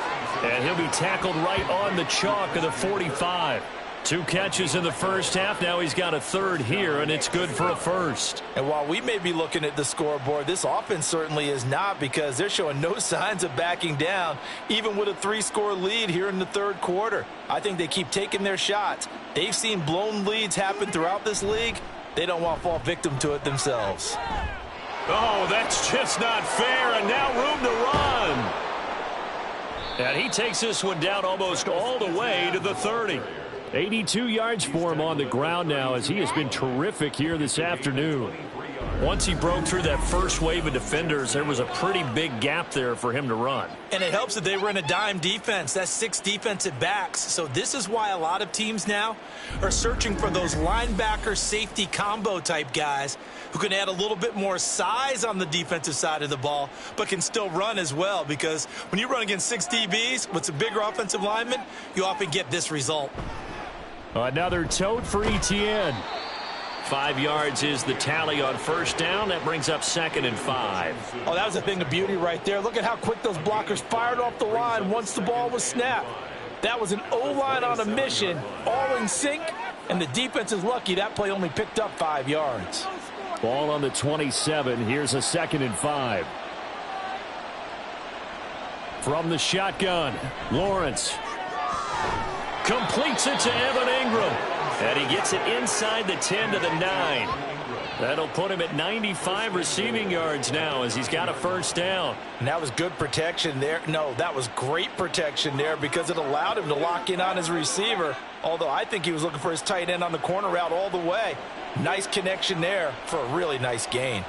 And he'll be tackled right on the chalk of the 45. 2 catches in the first half. Now he's got a third here, and it's good for a first. And while we may be looking at the scoreboard, this offense certainly is not because they're showing no signs of backing down, even with a 3-score lead here in the third quarter. I think they keep taking their shots. They've seen blown leads happen throughout this league. They don't want to fall victim to it themselves. Oh, that's just not fair, and now room to run. And he takes this one down almost all the way to the 30. 82 yards for him on the ground now as he has been terrific here this afternoon. Once he broke through that first wave of defenders, there was a pretty big gap there for him to run. And it helps that they were in a dime defense. That's 6 defensive backs. So this is why a lot of teams now are searching for those linebacker safety combo type guys who can add a little bit more size on the defensive side of the ball, but can still run as well. Because when you run against 6 DBs with some bigger offensive linemen, you often get this result. Another tote for Etienne. 5 yards is the tally on first down. That brings up 2nd and 5. Oh, that was a thing of beauty right there. Look at how quick those blockers fired off the line once the ball was snapped. That was an O-line on a mission, all in sync, and the defense is lucky that play only picked up 5 yards. Ball on the 27. Here's a 2nd and 5. From the shotgun, Lawrence completes it to Evan Ingram. And he gets it inside the 10 to the 9. That'll put him at 95 receiving yards now as he's got a first down. And that was good protection there. No, that was great protection there because it allowed him to lock in on his receiver. Although I think he was looking for his tight end on the corner route all the way. Nice connection there for a really nice gain.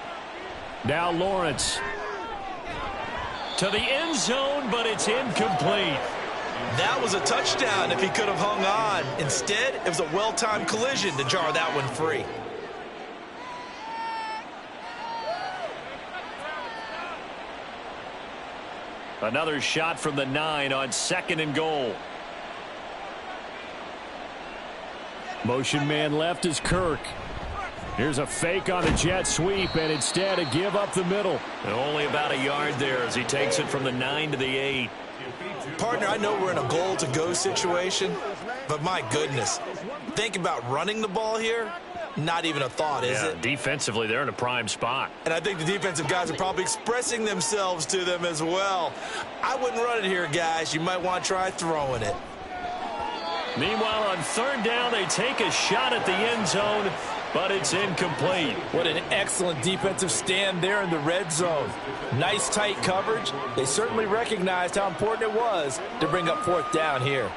Now Lawrence to the end zone, but it's incomplete. That was a touchdown if he could have hung on. Instead, it was a well-timed collision to jar that one free. Another shot from the 9 on 2nd and goal. Motion man left is Kirk. Here's a fake on the jet sweep, and instead a give up the middle. And only about a yard there as he takes it from the 9 to the 8. Partner, I know we're in a goal-to-go situation, but my goodness, think about running the ball here. Not even a thought, is it? Defensively, they're in a prime spot. And I think the defensive guys are probably expressing themselves to them as well. I wouldn't run it here, guys. You might want to try throwing it. Meanwhile, on 3rd down, they take a shot at the end zone, but it's incomplete. What an excellent defensive stand there in the red zone. Nice tight coverage. They certainly recognized how important it was to bring up 4th down here.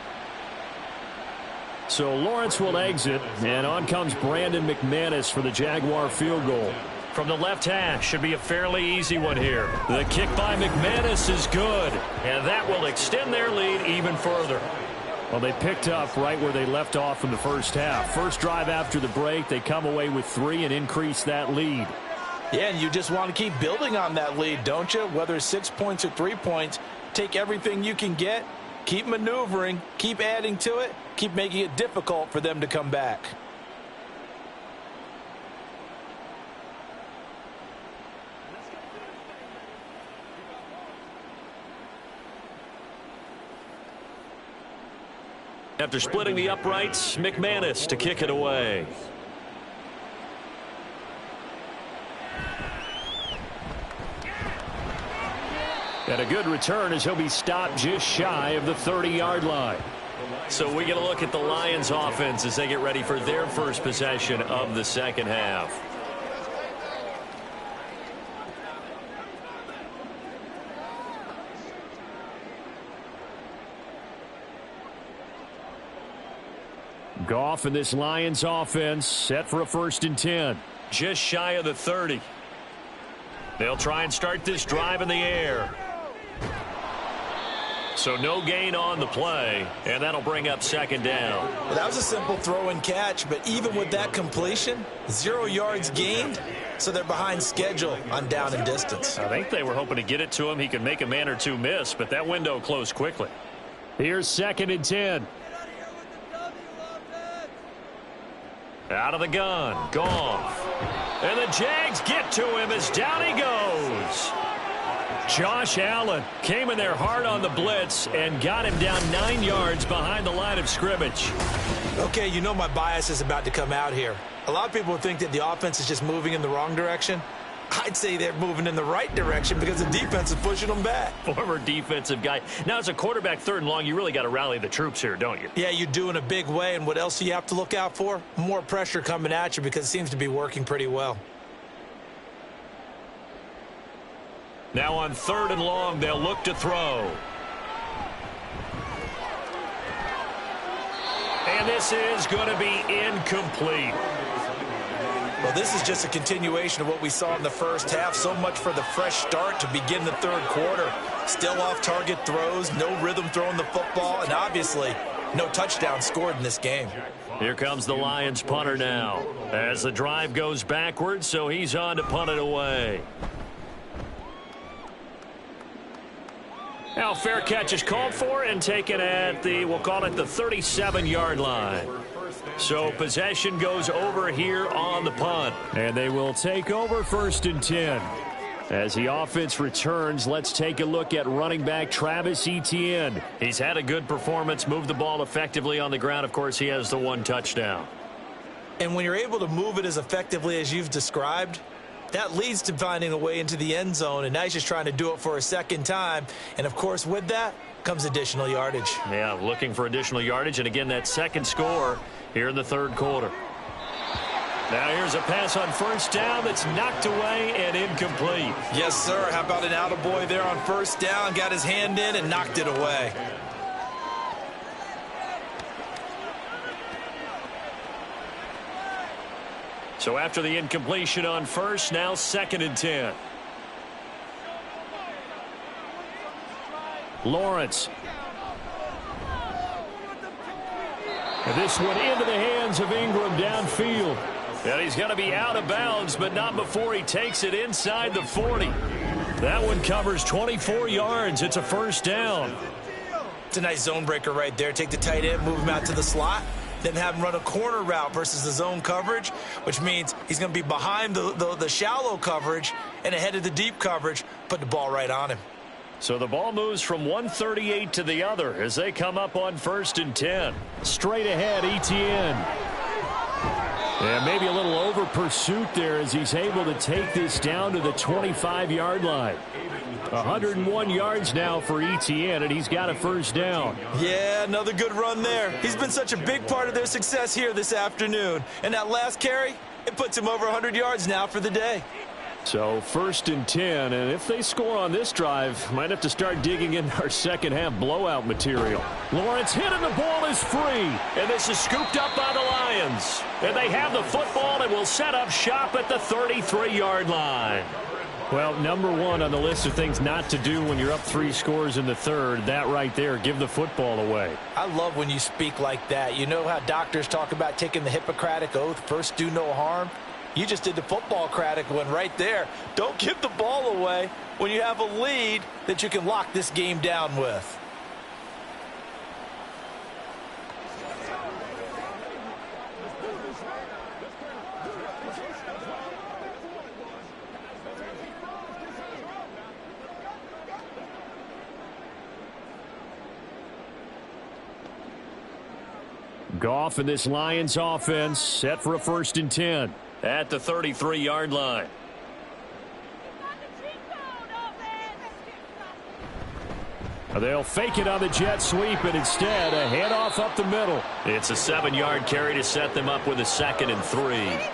So Lawrence will exit, and on comes Brandon McManus for the Jaguar field goal. From the left hash, should be a fairly easy one here. The kick by McManus is good, and that will extend their lead even further. Well, they picked up right where they left off in the first half. First drive after the break, they come away with 3 and increase that lead. Yeah, and you just want to keep building on that lead, don't you? Whether it's 6 points or 3 points, take everything you can get, keep maneuvering, keep adding to it, keep making it difficult for them to come back. After splitting the uprights, McManus to kick it away. And a good return as he'll be stopped just shy of the 30-yard line. So we get a look at the Lions offense as they get ready for their first possession of the second half. Goff in this Lions offense set for a 1st and 10. Just shy of the 30. They'll try and start this drive in the air. So no gain on the play, and that'll bring up 2nd down. Well, that was a simple throw and catch, but even with that completion, 0 yards gained, so they're behind schedule on down and distance. I think they were hoping to get it to him. He could make a man or two miss, but that window closed quickly. Here's 2nd and 10. Out of the gun, Goff. And the Jags get to him as down he goes. Josh Allen came in there hard on the blitz and got him down 9 yards behind the line of scrimmage. Okay, you know my bias is about to come out here. A lot of people think that the offense is just moving in the wrong direction. I'd say they're moving in the right direction because the defense is pushing them back. Former defensive guy. Now, as a quarterback 3rd and long, you really got to rally the troops here, don't you? Yeah, you do in a big way. And what else do you have to look out for? More pressure coming at you because it seems to be working pretty well. Now on 3rd and long, they'll look to throw. And this is going to be incomplete. Well, this is just a continuation of what we saw in the first half. So much for the fresh start to begin the third quarter. Still off-target throws, no rhythm throwing the football, and obviously no touchdown scored in this game. Here comes the Lions punter now as the drive goes backwards, so he's on to punt it away. Now fair catch is called for and taken at the, we'll call it the 37-yard line. So possession goes over here on the punt. And they will take over 1st and 10. As the offense returns, let's take a look at running back Travis Etienne. He's had a good performance, moved the ball effectively on the ground. Of course, he has the 1 touchdown. And when you're able to move it as effectively as you've described, that leads to finding a way into the end zone, and now he's just trying to do it for a second time. And, of course, with that comes additional yardage. Yeah, looking for additional yardage, and again, that second score here in the third quarter. Now here's a pass on 1st down that's knocked away and incomplete. Yes, sir. How about an attaboy there on 1st down? Got his hand in and knocked it away. So after the incompletion on 1st, now 2nd and 10. Lawrence. And this one into the hands of Ingram downfield. And he's going to be out of bounds, but not before he takes it inside the 40. That one covers 24 yards. It's a 1st down. It's a nice zone breaker right there. Take the tight end, move him out to the slot, then have him run a corner route versus the zone coverage, which means he's going to be behind the shallow coverage and ahead of the deep coverage. Put the ball right on him. So the ball moves from 138 to the other as they come up on 1st and 10. Straight ahead, Etienne. And maybe a little over pursuit there as he's able to take this down to the 25-yard line. 101 yards now for Etienne, and he's got a 1st down. Yeah, another good run there. He's been such a big part of their success here this afternoon. And that last carry, it puts him over 100 yards now for the day. So 1st and 10, and if they score on this drive, might have to start digging in our second half blowout material. Lawrence hit and the ball is free. And this is scooped up by the Lions. And they have the football and will set up shop at the 33-yard line. Well, number 1 on the list of things not to do when you're up 3 scores in the third, that right there, give the football away. I love when you speak like that. You know how doctors talk about taking the Hippocratic Oath, first do no harm? You just did the football-cratic one right there. Don't give the ball away when you have a lead that you can lock this game down with. Goff and this Lions offense set for a 1st and 10 at the 33-yard line. They'll fake it on the jet sweep, and instead a handoff up the middle. It's a 7-yard carry to set them up with a 2nd and 3.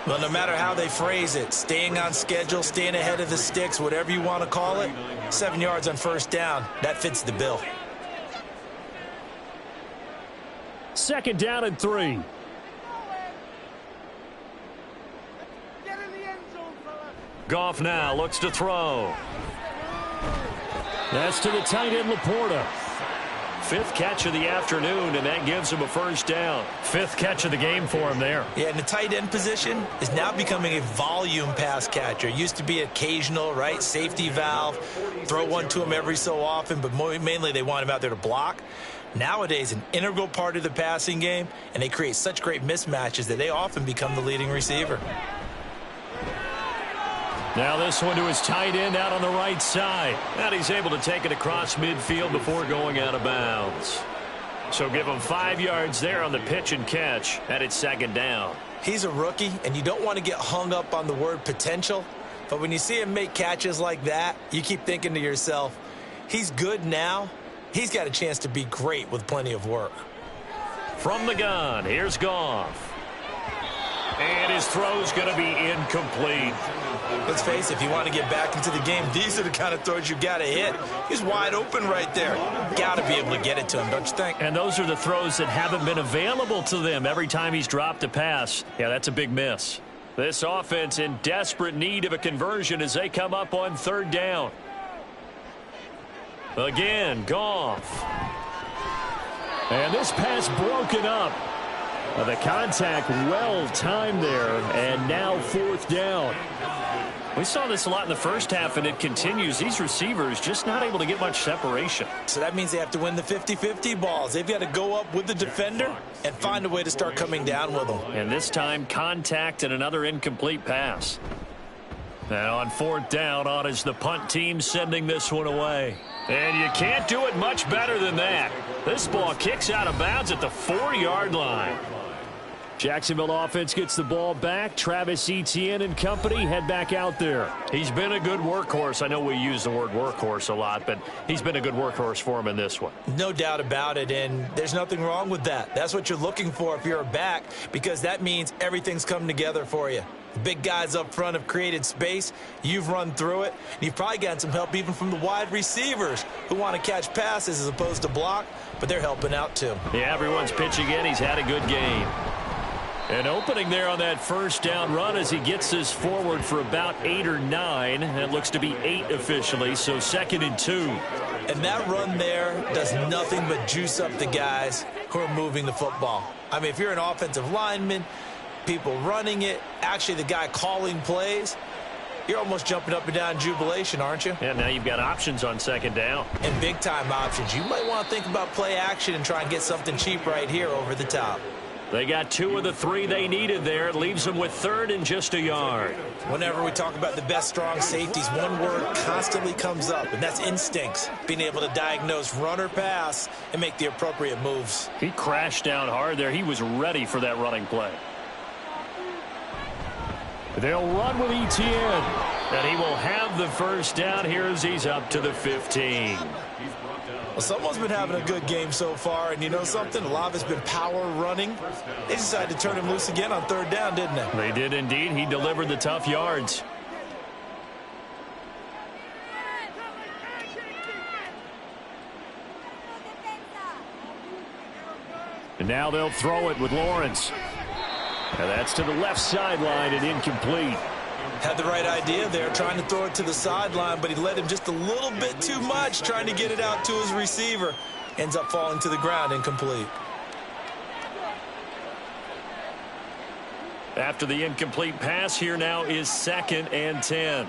Well, no matter how they phrase it, staying on schedule, staying ahead of the sticks, whatever you want to call it, 7 yards on 1st down, that fits the bill. 2nd down and 3. Goff now looks to throw. That's to the tight end, Laporta. 5th catch of the afternoon, and that gives him a 1st down. 5th catch of the game for him there. Yeah, and the tight end position is now becoming a volume pass catcher. Used to be occasional, right? Safety valve. Throw one to him every so often, but mainly they want him out there to block. Nowadays, an integral part of the passing game, and they create such great mismatches that they often become the leading receiver. Now this one to his tight end out on the right side. And he's able to take it across midfield before going out of bounds. So give him 5 yards there on the pitch and catch, and it's 2nd down. He's a rookie, and you don't want to get hung up on the word potential. But when you see him make catches like that, you keep thinking to yourself, he's good now. He's got a chance to be great with plenty of work. From the gun, here's Goff. And his throw's going to be incomplete. Let's face it, if you want to get back into the game, these are the kind of throws you got to hit. He's wide open right there. Got to be able to get it to him, don't you think? And those are the throws that haven't been available to them every time he's dropped a pass. Yeah, that's a big miss. This offense in desperate need of a conversion as they come up on third down. Again, Goff. And this pass broken up. The contact well timed there, and now fourth down. We saw this a lot in the first half, and it continues. These receivers just not able to get much separation. So that means they have to win the 50-50 balls. They've got to go up with the defender and find a way to start coming down with them. And this time, contact and another incomplete pass. Now on fourth down, on is the punt team sending this one away. And you can't do it much better than that. This ball kicks out of bounds at the 4-yard line. Jacksonville offense gets the ball back. Travis Etienne and company head back out there. He's been a good workhorse. I know we use the word workhorse a lot, but he's been a good workhorse for him in this one. No doubt about it, and there's nothing wrong with that. That's what you're looking for if you're a back, because that means everything's come together for you. The big guys up front have created space. You've run through it. And you've probably gotten some help even from the wide receivers who want to catch passes as opposed to block, but they're helping out too. Yeah, everyone's pitching in. He's had a good game. An opening there on that first down run as he gets this forward for about 8 or 9. That looks to be 8 officially, so 2nd and 2. And that run there does nothing but juice up the guys who are moving the football. I mean, if you're an offensive lineman, people running it, actually the guy calling plays, you're almost jumping up and down in jubilation, aren't you? Yeah, now you've got options on 2nd down. And big-time options. You might want to think about play action and try and get something cheap right here over the top. They got 2 of the 3 they needed there. It leaves them with 3rd and just a yard. Whenever we talk about the best strong safeties, one word constantly comes up, and that's instincts. Being able to diagnose run or pass and make the appropriate moves. He crashed down hard there. He was ready for that running play. They'll run with Etienne. And he will have the first down here as he's up to the 15. Well, someone's been having a good game so far, and you know something? A lot of it's been power running. They decided to turn him loose again on 3rd down, didn't they? They did indeed. He delivered the tough yards. And now they'll throw it with Lawrence. And that's to the left sideline and incomplete. Had the right idea there, trying to throw it to the sideline, but he led him just a little bit too much, trying to get it out to his receiver. Ends up falling to the ground, incomplete. After the incomplete pass, here now is 2nd and 10.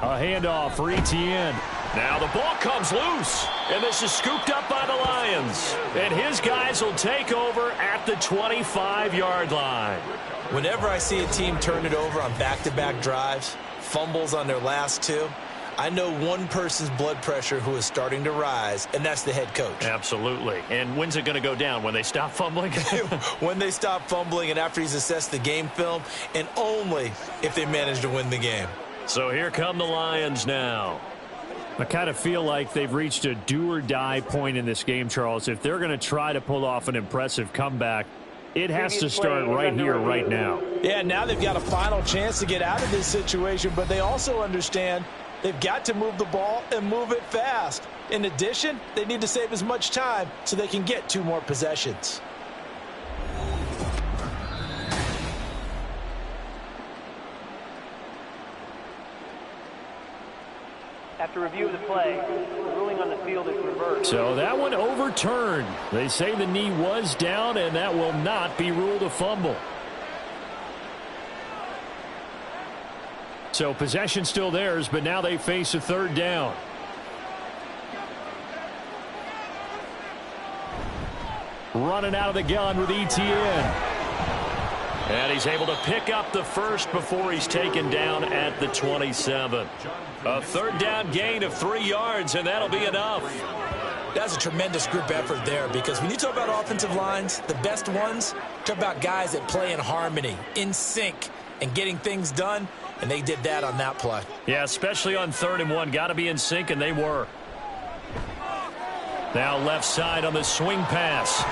A handoff for Etienne. Now the ball comes loose, and this is scooped up by the Lions. And his guys will take over at the 25-yard line. Whenever I see a team turn it over on back-to-back drives, fumbles on their last 2, I know one person's blood pressure who is starting to rise, and that's the head coach. Absolutely. And when's it going to go down? When they stop fumbling? When they stop fumbling and after he's assessed the game film, and only if they manage to win the game. So here come the Lions now. I kind of feel like they've reached a do-or-die point in this game, Charles. If they're going to try to pull off an impressive comeback, it has to start right here, right now. Yeah, now they've got a final chance to get out of this situation, but they also understand they've got to move the ball and move it fast. In addition, they need to save as much time so they can get 2 more possessions. After review of the play, the ruling on the field is reversed. So that one overturned. They say the knee was down, and that will not be ruled a fumble. So possession still theirs, but now they face a 3rd down. Running out of the gun with Etienne. And he's able to pick up the first before he's taken down at the 27. A 3rd down gain of 3 yards, and that'll be enough. That's a tremendous group effort there, because when you talk about offensive lines, the best ones, talk about guys that play in harmony, in sync, and getting things done, and they did that on that play. Yeah, especially on 3rd and 1. Got to be in sync, and they were. Now left side on the swing pass.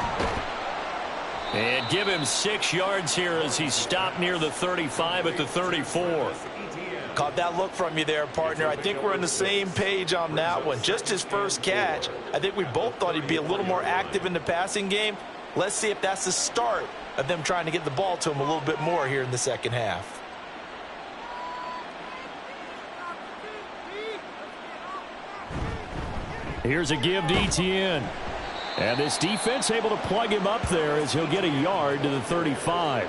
And give him 6 yards here as he stopped near the 35 at the 34. Caught that look from you there, partner. I think we're on the same page on that one. Just his first catch. I think we both thought he'd be a little more active in the passing game. Let's see if that's the start of them trying to get the ball to him a little bit more here in the second half. Here's a give to Etienne. And this defense able to plug him up there as he'll get a yard to the 35.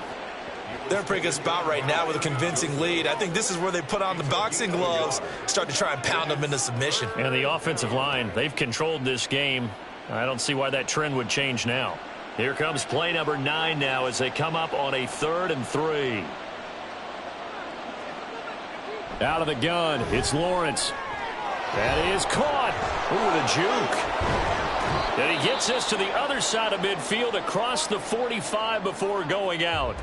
They're in a pretty good spot right now with a convincing lead. I think this is where they put on the boxing gloves, start to try and pound them into submission. And the offensive line, they've controlled this game. I don't see why that trend would change now. Here comes play number 9 now as they come up on a 3rd and 3. Out of the gun, it's Lawrence. That is caught. Ooh, the juke. And he gets this to the other side of midfield across the 45 before going out.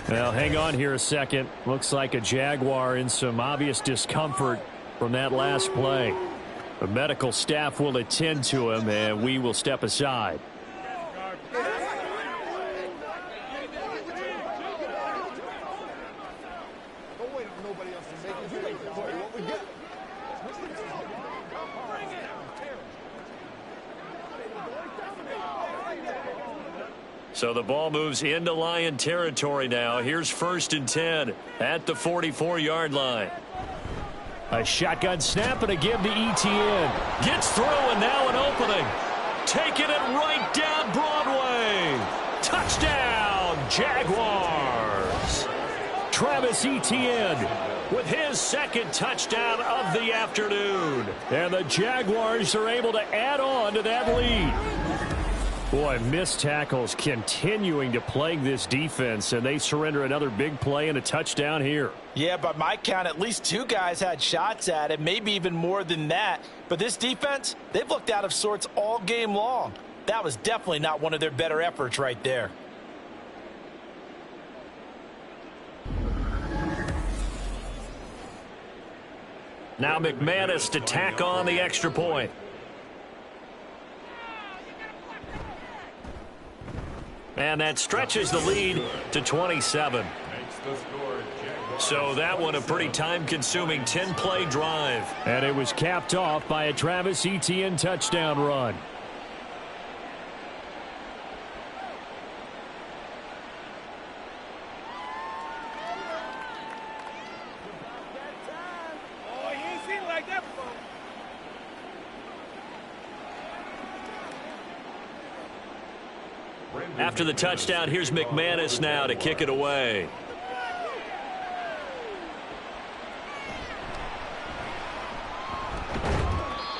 Well, hang on here a second. Looks like a Jaguar in some obvious discomfort from that last play. The medical staff will attend to him, and we will step aside. So the ball moves into Lion territory now. Here's 1st and 10 at the 44-yard line. A shotgun snap and a give to Etienne. Gets through and now an opening. Taking it right down Broadway. Touchdown, Jaguars. Travis Etienne with his 2nd touchdown of the afternoon. And the Jaguars are able to add on to that lead. Boy, missed tackles continuing to plague this defense, and they surrender another big play and a touchdown here. Yeah, by my count, at least 2 guys had shots at it, maybe even more than that. But this defense, they've looked out of sorts all game long. That was definitely not one of their better efforts right there. Now McManus to tack on the extra point. And that stretches the lead to 27. So that one a pretty time-consuming 10-play drive. And it was capped off by a Travis Etienne touchdown run. After the touchdown, here's McManus now to kick it away.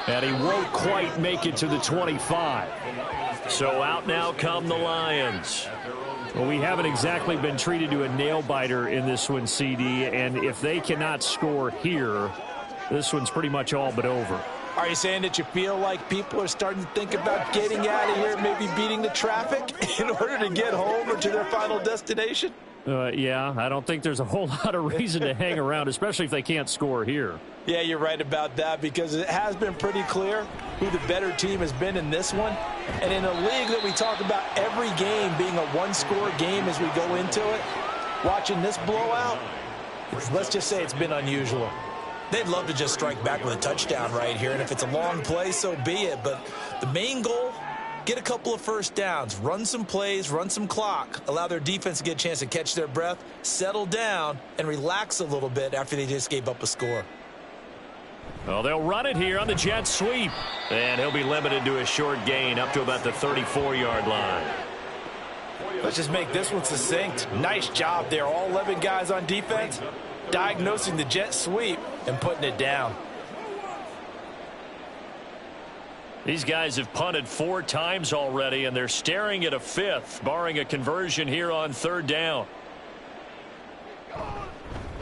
And he won't quite make it to the 25. So out now come the Lions. Well, we haven't exactly been treated to a nail-biter in this one, CD, and if they cannot score here, this one's pretty much all but over. Are you saying that you feel like people are starting to think about getting out of here, maybe beating the traffic in order to get home or to their final destination? Yeah, I don't think there's a whole lot of reason to hang around, especially if they can't score here. Yeah, you're right about that because it has been pretty clear who the better team has been in this one. And in a league that we talk about every game being a one-score game as we go into it, watching this blowout, let's just say it's been unusual. They'd love to just strike back with a touchdown right here, and if it's a long play, so be it. But the main goal, get a couple of first downs, run some plays, run some clock, allow their defense to get a chance to catch their breath, settle down, and relax a little bit after they just gave up a score. Well, they'll run it here on the jet sweep. And he'll be limited to a short gain up to about the 34-yard line. Let's just make this one succinct. Nice job there. All 11 guys on defense diagnosing the jet sweep and putting it down. These guys have punted 4 times already, and they're staring at a 5th, barring a conversion here on 3rd down.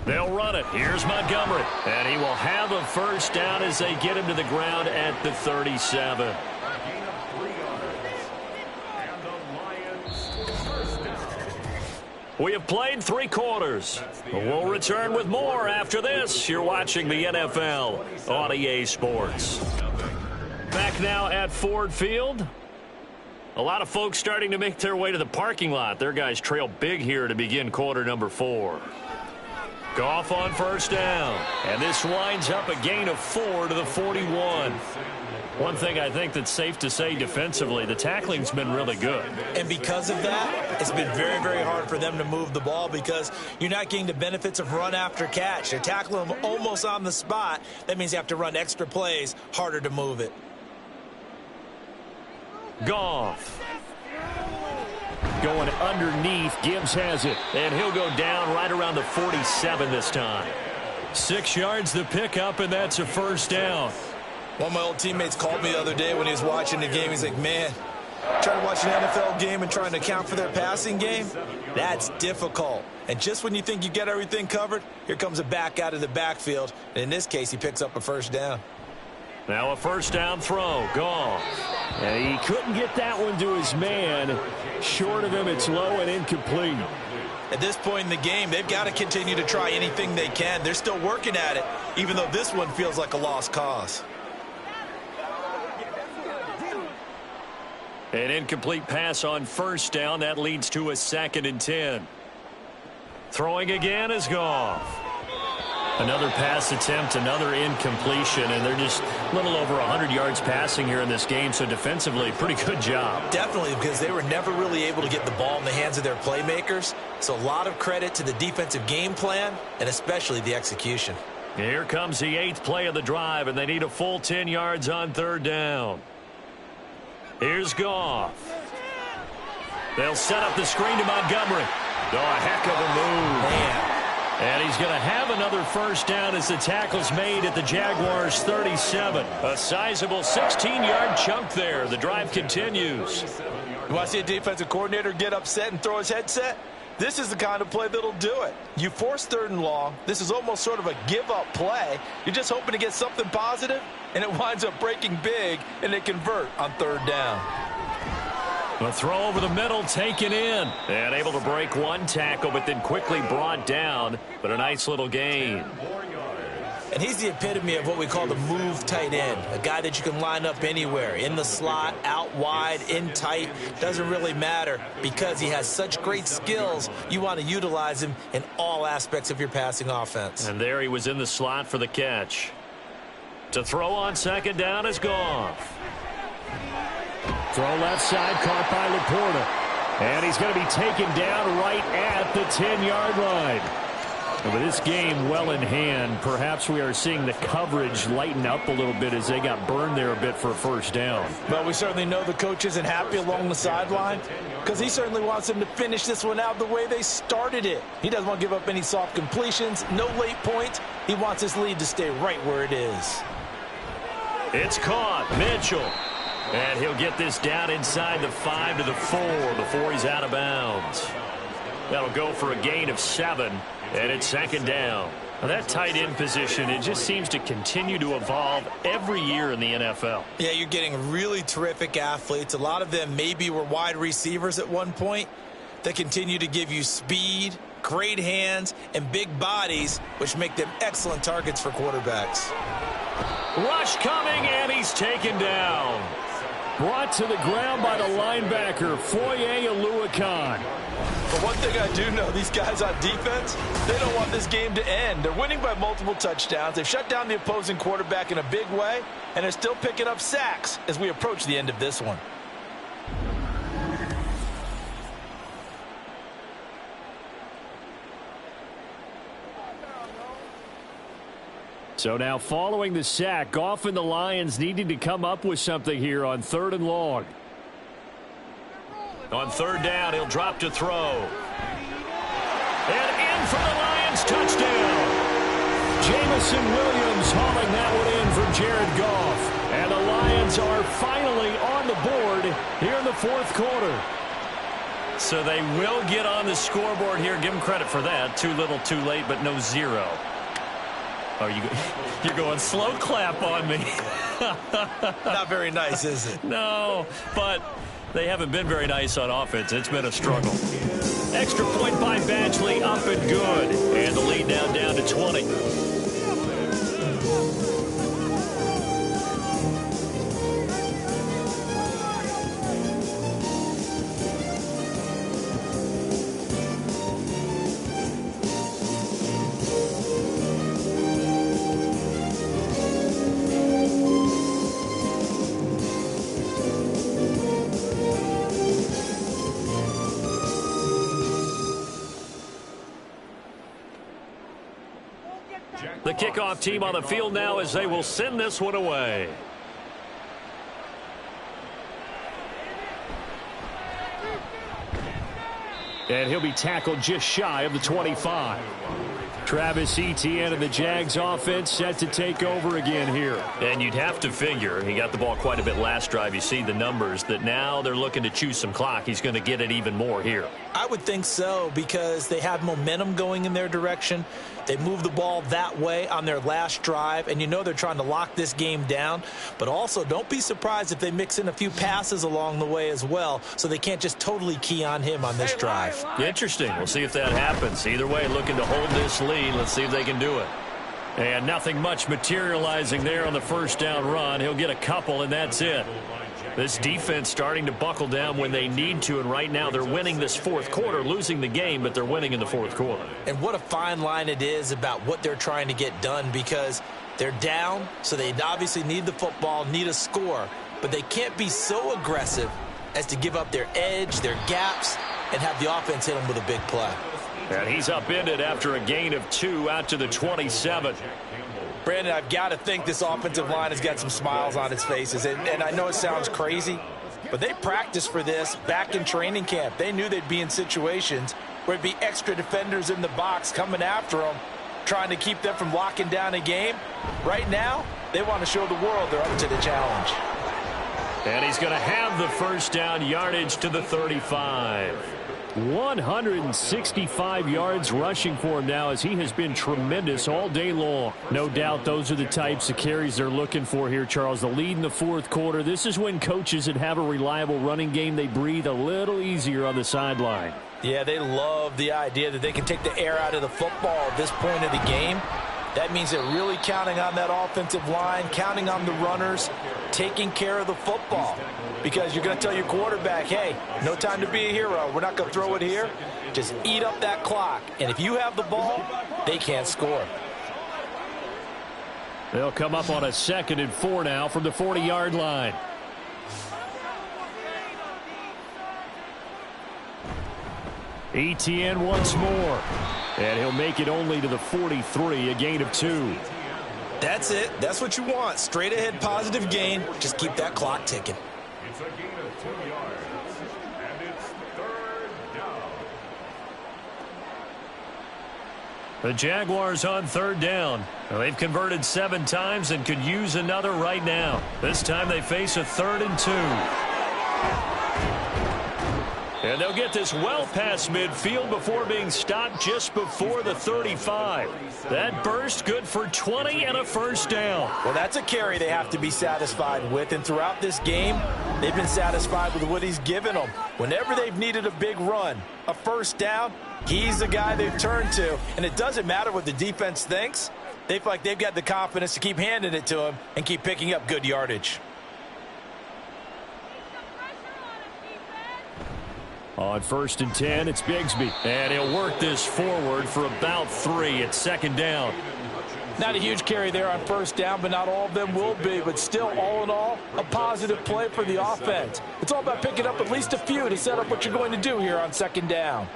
They'll run it. Here's Montgomery. And he will have a first down as they get him to the ground at the 37. We have played 3 quarters. We'll return with more after this. You're watching the NFL on EA Sports. Back now at Ford Field. A lot of folks starting to make their way to the parking lot. Their guys trail big here to begin quarter number 4. Goff on first down. And this winds up a gain of 4 to the 41. One thing I think that's safe to say defensively, the tackling's been really good. And because of that, it's been very, very hard for them to move the ball because you're not getting the benefits of run after catch. They're tackling them almost on the spot. That means you have to run extra plays, harder to move it. Goff. Going underneath. Gibbs has it. And he'll go down right around the 47 this time. 6 yards the pickup, and that's a first down. One of my old teammates called me the other day when he was watching the game. He's like, man, trying to watch an NFL game and trying to account for their passing game, that's difficult. And just when you think you get everything covered, here comes a back out of the backfield. And in this case, he picks up a first down. Now a first down throw. Goff. And he couldn't get that one to his man. Short of him, it's low and incomplete. At this point in the game, they've got to continue to try anything they can. They're still working at it, even though this one feels like a lost cause. An incomplete pass on first down. That leads to a 2nd and 10. Throwing again is Goff. Another pass attempt, another incompletion, and they're just a little over 100 yards passing here in this game, so defensively, pretty good job. Definitely, because they were never really able to get the ball in the hands of their playmakers, so a lot of credit to the defensive game plan, and especially the execution. Here comes the 8th play of the drive, and they need a full 10 yards on 3rd down. Here's Goff. They'll set up the screen to Montgomery. Oh, a heck of a move. Man. And he's going to have another first down as the tackle's made at the Jaguars' 37. A sizable 16-yard chunk there. The drive continues. You want to see a defensive coordinator get upset and throw his headset? This is the kind of play that'll do it. You force 3rd and long. This is almost sort of a give-up play. You're just hoping to get something positive, and it winds up breaking big, and they convert on 3rd down. A throw over the middle, taken in. And able to break one tackle, but then quickly brought down. But a nice little gain. And he's the epitome of what we call the move tight end. A guy that you can line up anywhere. In the slot, out wide, in tight. Doesn't really matter because he has such great skills. You want to utilize him in all aspects of your passing offense. And there he was in the slot for the catch. To throw on 2nd down is Goff. Throw left side, caught by Laporta. And he's going to be taken down right at the 10-yard line. But this game well in hand. Perhaps we are seeing the coverage lighten up a little bit as they got burned there a bit for a first down. Well, we certainly know the coach isn't happy along the sideline because he certainly wants them to finish this one out the way they started it. He doesn't want to give up any soft completions, no late points. He wants his lead to stay right where it is. It's caught. Mitchell. And he'll get this down inside the 5 to the 4 before he's out of bounds. That'll go for a gain of 7, and it's 2nd down. Now that tight end position, it just seems to continue to evolve every year in the NFL. Yeah, you're getting really terrific athletes. A lot of them maybe were wide receivers at one point. They continue to give you speed, great hands, and big bodies, which make them excellent targets for quarterbacks. Rush coming, and he's taken down. Brought to the ground by the linebacker, Foye Oluokun. But one thing I do know, these guys on defense, they don't want this game to end. They're winning by multiple touchdowns. They've shut down the opposing quarterback in a big way, and they're still picking up sacks as we approach the end of this one. So now following the sack, Goff and the Lions needing to come up with something here on 3rd and long. On 3rd down, he'll drop to throw. And in for the Lions, touchdown. Jamison Williams hauling that one in from Jared Goff. And the Lions are finally on the board here in the 4th quarter. So they will get on the scoreboard here. Give them credit for that. Too little, too late, but no 0. Oh, you're going slow clap on me. Not very nice, is it? No, but they haven't been very nice on offense. It's been a struggle. Extra point by Badgley, up and good. And the lead now down to 20. The kickoff team on the field now as they will send this one away. And he'll be tackled just shy of the 25. Travis Etienne and the Jags offense set to take over again here. And you'd have to figure, he got the ball quite a bit last drive. You see the numbers, that now they're looking to chew some clock. He's going to get it even more here. I would think so, because they have momentum going in their direction. They moved the ball that way on their last drive, and you know they're trying to lock this game down. But also, don't be surprised if they mix in a few passes along the way as well, so they can't just totally key on him on this drive. Interesting. We'll see if that happens. Either way, looking to hold this lead. Let's see if they can do it. And nothing much materializing there on the first down run. He'll get a couple, and that's it. This defense starting to buckle down when they need to, and right now they're winning this fourth quarter, losing the game, but they're winning in the fourth quarter. And what a fine line it is about what they're trying to get done, because they're down, so they obviously need the football, need a score, but they can't be so aggressive as to give up their edge, their gaps, and have the offense hit them with a big play. And he's upended after a gain of 2 out to the 27. Brandon, I've got to think this offensive line has got some smiles on its faces. And I know it sounds crazy, but they practiced for this back in training camp. They knew they'd be in situations where it'd be extra defenders in the box coming after them, trying to keep them from locking down a game. Right now, they want to show the world they're up to the challenge. And he's going to have the first down, yardage to the 35. 165 yards rushing for him now, as he has been tremendous all day long. No doubt those are the types of carries they're looking for here, Charles. The lead in the fourth quarter. This is when coaches that have a reliable running game, they breathe a little easier on the sideline. Yeah, they love the idea that they can take the air out of the football at this point of the game. That means they're really counting on that offensive line, counting on the runners, taking care of the football. Because you're going to tell your quarterback, hey, no time to be a hero. We're not going to throw it here. Just eat up that clock. And if you have the ball, they can't score. They'll come up on a 2nd and 4 now from the 40-yard line. Etienne once more. And he'll make it only to the 43, a gain of 2. That's it. That's what you want. Straight ahead positive gain. Just keep that clock ticking. It's a gain of 2 yards, and it's 3rd down. The Jaguars on 3rd down. Well, they've converted 7 times and could use another right now. This time they face a 3rd and 2. And they'll get this well past midfield before being stopped just before the 35. That burst good for 20 and a first down. Well, that's a carry they have to be satisfied with. And throughout this game, they've been satisfied with what he's given them. Whenever they've needed a big run, a first down, he's the guy they've turned to. And it doesn't matter what the defense thinks. They feel like they've got the confidence to keep handing it to him and keep picking up good yardage. On 1st and 10, it's Bigsby. And he'll work this forward for about 3 at 2nd down. Not a huge carry there on first down, but not all of them will be. But still, all in all, a positive play for the offense. It's all about picking up at least a few to set up what you're going to do here on 2nd down.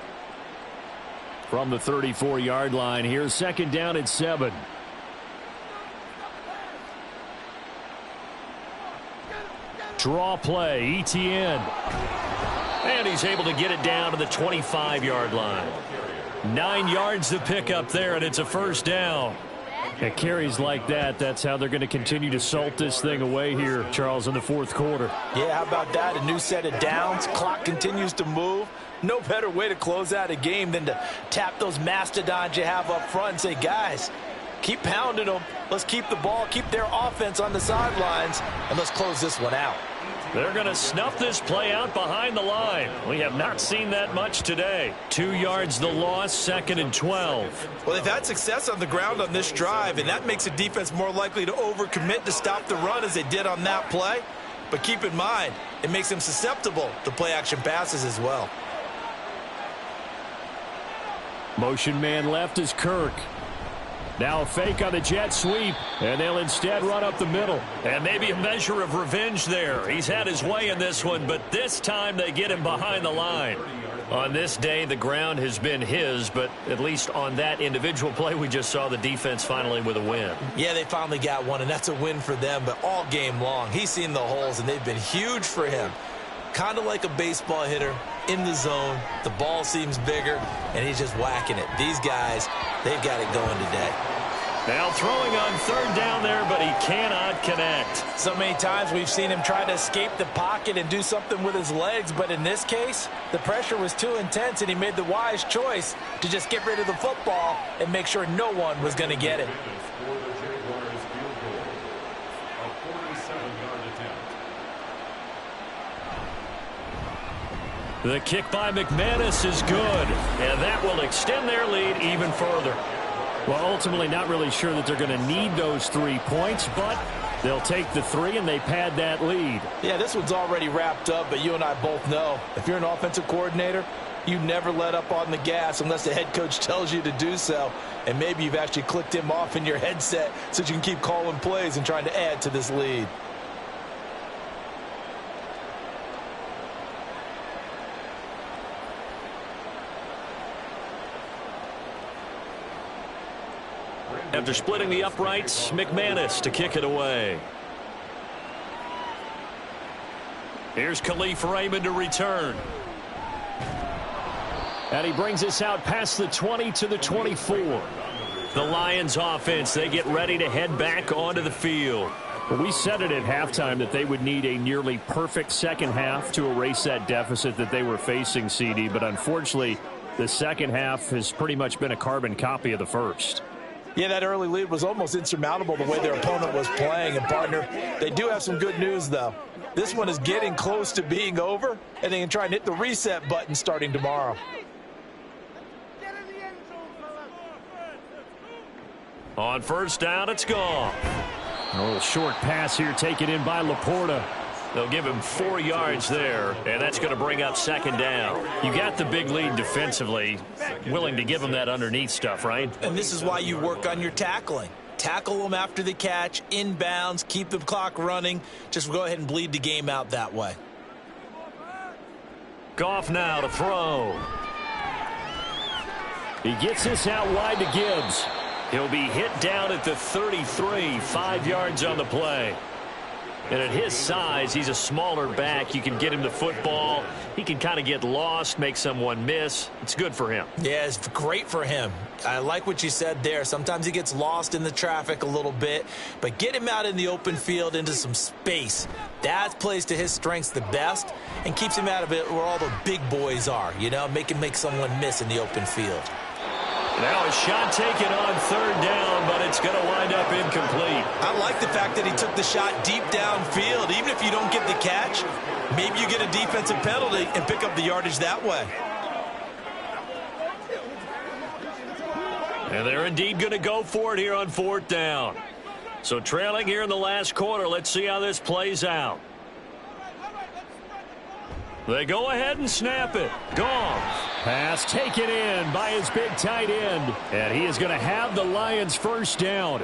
From the 34-yard line, here's 2nd down at 7. Draw play, Etienne. And he's able to get it down to the 25-yard line. 9 yards to pick up there, and it's a first down. At carries like that, that's how they're going to continue to salt this thing away here, Charles, in the fourth quarter. Yeah, how about that? A new set of downs. Clock continues to move. No better way to close out a game than to tap those mastodons you have up front and say, guys, keep pounding them. Let's keep the ball, keep their offense on the sidelines, and let's close this one out. They're going to snuff this play out behind the line. We have not seen that much today. 2 yards the loss, 2nd and 12. Well, they've had success on the ground on this drive, and that makes the defense more likely to overcommit to stop the run as they did on that play. But keep in mind, it makes them susceptible to play-action passes as well. Motion man left is Kirk. Now a fake on the jet sweep, and they'll instead run up the middle. And maybe a measure of revenge there. He's had his way in this one, but this time they get him behind the line. On this day, the ground has been his, but at least on that individual play, we just saw the defense finally with a win. Yeah, they finally got one, and that's a win for them, but all game long, he's seen the holes, and they've been huge for him. Kind of like a baseball hitter in the zone. The ball seems bigger, and he's just whacking it. These guys, they've got it going today. Now throwing on third down there, but he cannot connect. So many times we've seen him try to escape the pocket and do something with his legs, but in this case, the pressure was too intense, and he made the wise choice to just get rid of the football and make sure no one was going to get it. For the Jaguars field goal, a 47-yard attempt. The kick by McManus is good, and that will extend their lead even further. Well, ultimately not really sure that they're going to need those 3 points, but they'll take the 3 and they pad that lead. Yeah, this one's already wrapped up, but you and I both know if you're an offensive coordinator, you never let up on the gas unless the head coach tells you to do so. And maybe you've actually clicked him off in your headset so you can keep calling plays and trying to add to this lead. After splitting the uprights, McManus to kick it away. Here's Khalif Raymond to return. And he brings us out past the 20 to the 24. The Lions offense, they get ready to head back onto the field. Well, we said it at halftime that they would need a nearly perfect second half to erase that deficit that they were facing, CD. But unfortunately, the second half has pretty much been a carbon copy of the first. Yeah, that early lead was almost insurmountable the way their opponent was playing. And, partner, they do have some good news, though. This one is getting close to being over, and they can try and hit the reset button starting tomorrow. On first down, it's gone. A little short pass here taken in by Laporta. They'll give him 4 yards there, and that's going to bring up second down. You got the big lead defensively, willing to give him that underneath stuff, right? And this is why you work on your tackling. Tackle them after the catch, inbounds, keep the clock running. Just go ahead and bleed the game out that way. Goff now to throw. He gets this out wide to Gibbs. He'll be hit down at the 33, 5 yards on the play. And at his size, he's a smaller back. You can get him the football. He can kind of get lost, make someone miss. It's good for him. Yeah, it's great for him. I like what you said there. Sometimes he gets lost in the traffic a little bit, but get him out in the open field into some space. That plays to his strengths the best and keeps him out of it where all the big boys are, you know, make him make someone miss in the open field. Now a shot taken on third down, but it's going to wind up incomplete. I like the fact that he took the shot deep downfield. Even if you don't get the catch, maybe you get a defensive penalty and pick up the yardage that way. And they're indeed going to go for it here on fourth down. So trailing here in the last quarter, let's see how this plays out. They go ahead and snap it. Goff. Pass taken in by his big tight end. And he is going to have the Lions first down.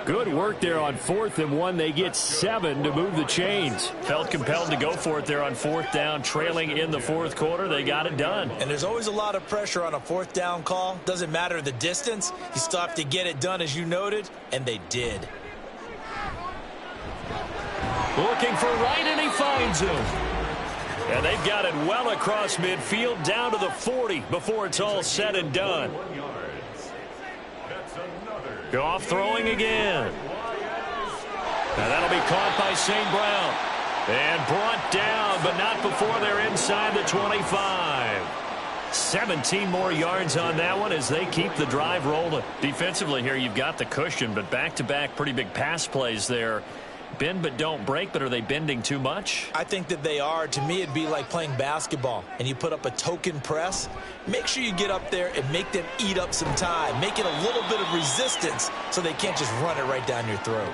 Good work there on 4th and 1. They get 7 to move the chains. Felt compelled to go for it there on fourth down, trailing in the fourth quarter. They got it done. And there's always a lot of pressure on a fourth down call. Doesn't matter the distance. You still have to get it done, as you noted, and they did. Looking for Wright, and he finds him. And they've got it well across midfield, down to the 40 before it's all said and done. Goff throwing again. And that'll be caught by St. Brown. And brought down, but not before they're inside the 25. 17 more yards on that one as they keep the drive rolling. Defensively here, you've got the cushion, but back-to-back pretty big pass plays there. Bend but don't break, but are they bending too much? I think that they are. To me, it'd be like playing basketball, and you put up a token press. Make sure you get up there and make them eat up some time. Make it a little bit of resistance so they can't just run it right down your throat.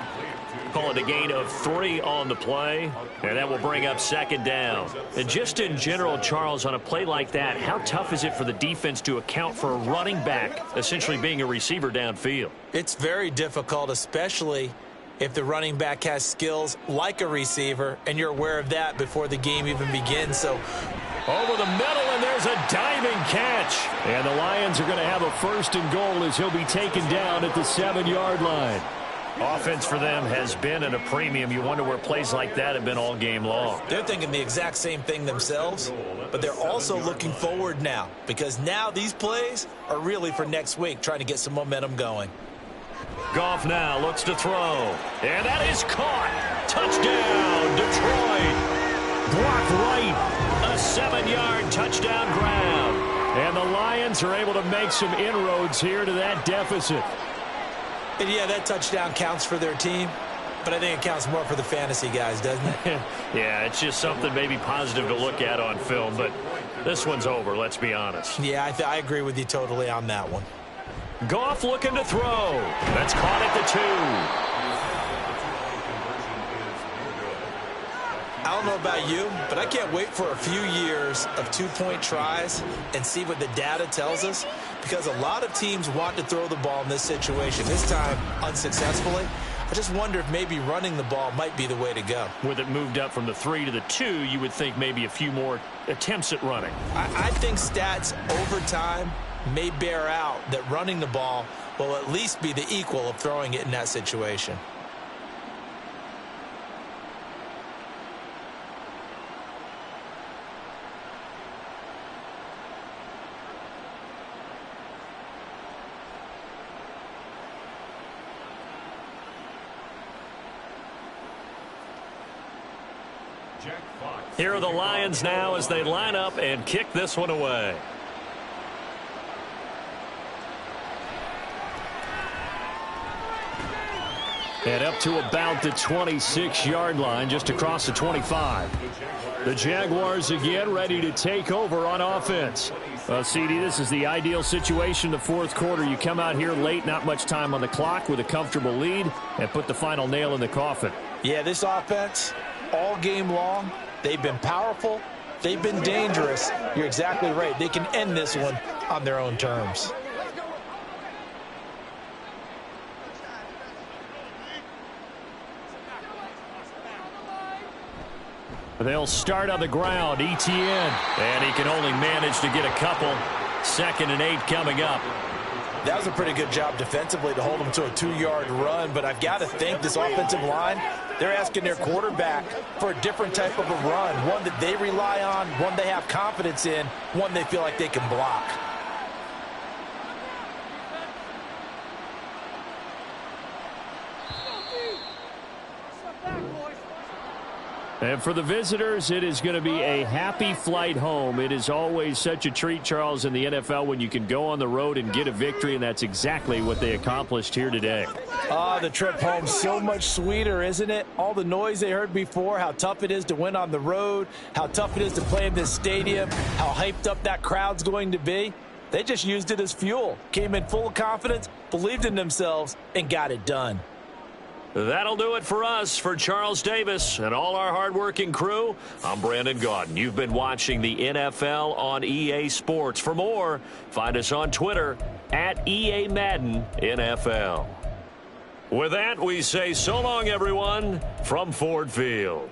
Call it a gain of 3 on the play, and that will bring up second down. And just in general, Charles, on a play like that, how tough is it for the defense to account for a running back essentially being a receiver downfield? It's very difficult, especially if the running back has skills like a receiver, and you're aware of that before the game even begins. So Over the middle, and there's a diving catch. And the Lions are going to have a 1st and goal as he'll be taken down at the 7-yard line. Offense for them has been at a premium. You wonder where plays like that have been all game long. They're thinking the exact same thing themselves, but they're also looking forward now because now these plays are really for next week, trying to get some momentum going. Goff now looks to throw, and that is caught. Touchdown, Detroit. Blocked right. A 7-yard touchdown grab. And the Lions are able to make some inroads here to that deficit. And yeah, that touchdown counts for their team, but I think it counts more for the fantasy guys, doesn't it? Yeah, it's just something maybe positive to look at on film, but this one's over, let's be honest. Yeah, I agree with you totally on that one. Goff looking to throw. That's caught at the 2. I don't know about you, but I can't wait for a few years of 2-point tries and see what the data tells us, because a lot of teams want to throw the ball in this situation, this time unsuccessfully. I just wonder if maybe running the ball might be the way to go. With it moved up from the 3 to the 2, you would think maybe a few more attempts at running. I think stats over time may bear out that running the ball will at least be the equal of throwing it in that situation. Here are the Lions now as they line up and kick this one away. And up to about the 26-yard line, just across the 25. The Jaguars again ready to take over on offense. CD, this is the ideal situation, the 4th quarter. You come out here late, not much time on the clock with a comfortable lead, and put the final nail in the coffin. Yeah, this offense, all game long, they've been powerful. They've been dangerous. You're exactly right. They can end this one on their own terms. They'll start on the ground. Etienne. And he can only manage to get a couple. 2nd and 8 coming up. That was a pretty good job defensively to hold them to a 2-yard run, but I've got to think this offensive line, they're asking their quarterback for a different type of a run, one that they rely on, one they have confidence in, one they feel like they can block. And for the visitors, it is going to be a happy flight home. It is always such a treat, Charles, in the NFL when you can go on the road and get a victory, and that's exactly what they accomplished here today. The trip home so much sweeter, isn't it? All the noise they heard before, how tough it is to win on the road, how tough it is to play in this stadium, how hyped up that crowd's going to be. They just used it as fuel, came in full of confidence, believed in themselves, and got it done. That'll do it for us. For Charles Davis and all our hardworking crew, I'm Brandon Gaudin. You've been watching the NFL on EA Sports. For more, find us on Twitter at EA Madden NFL. With that, we say so long, everyone, from Ford Field.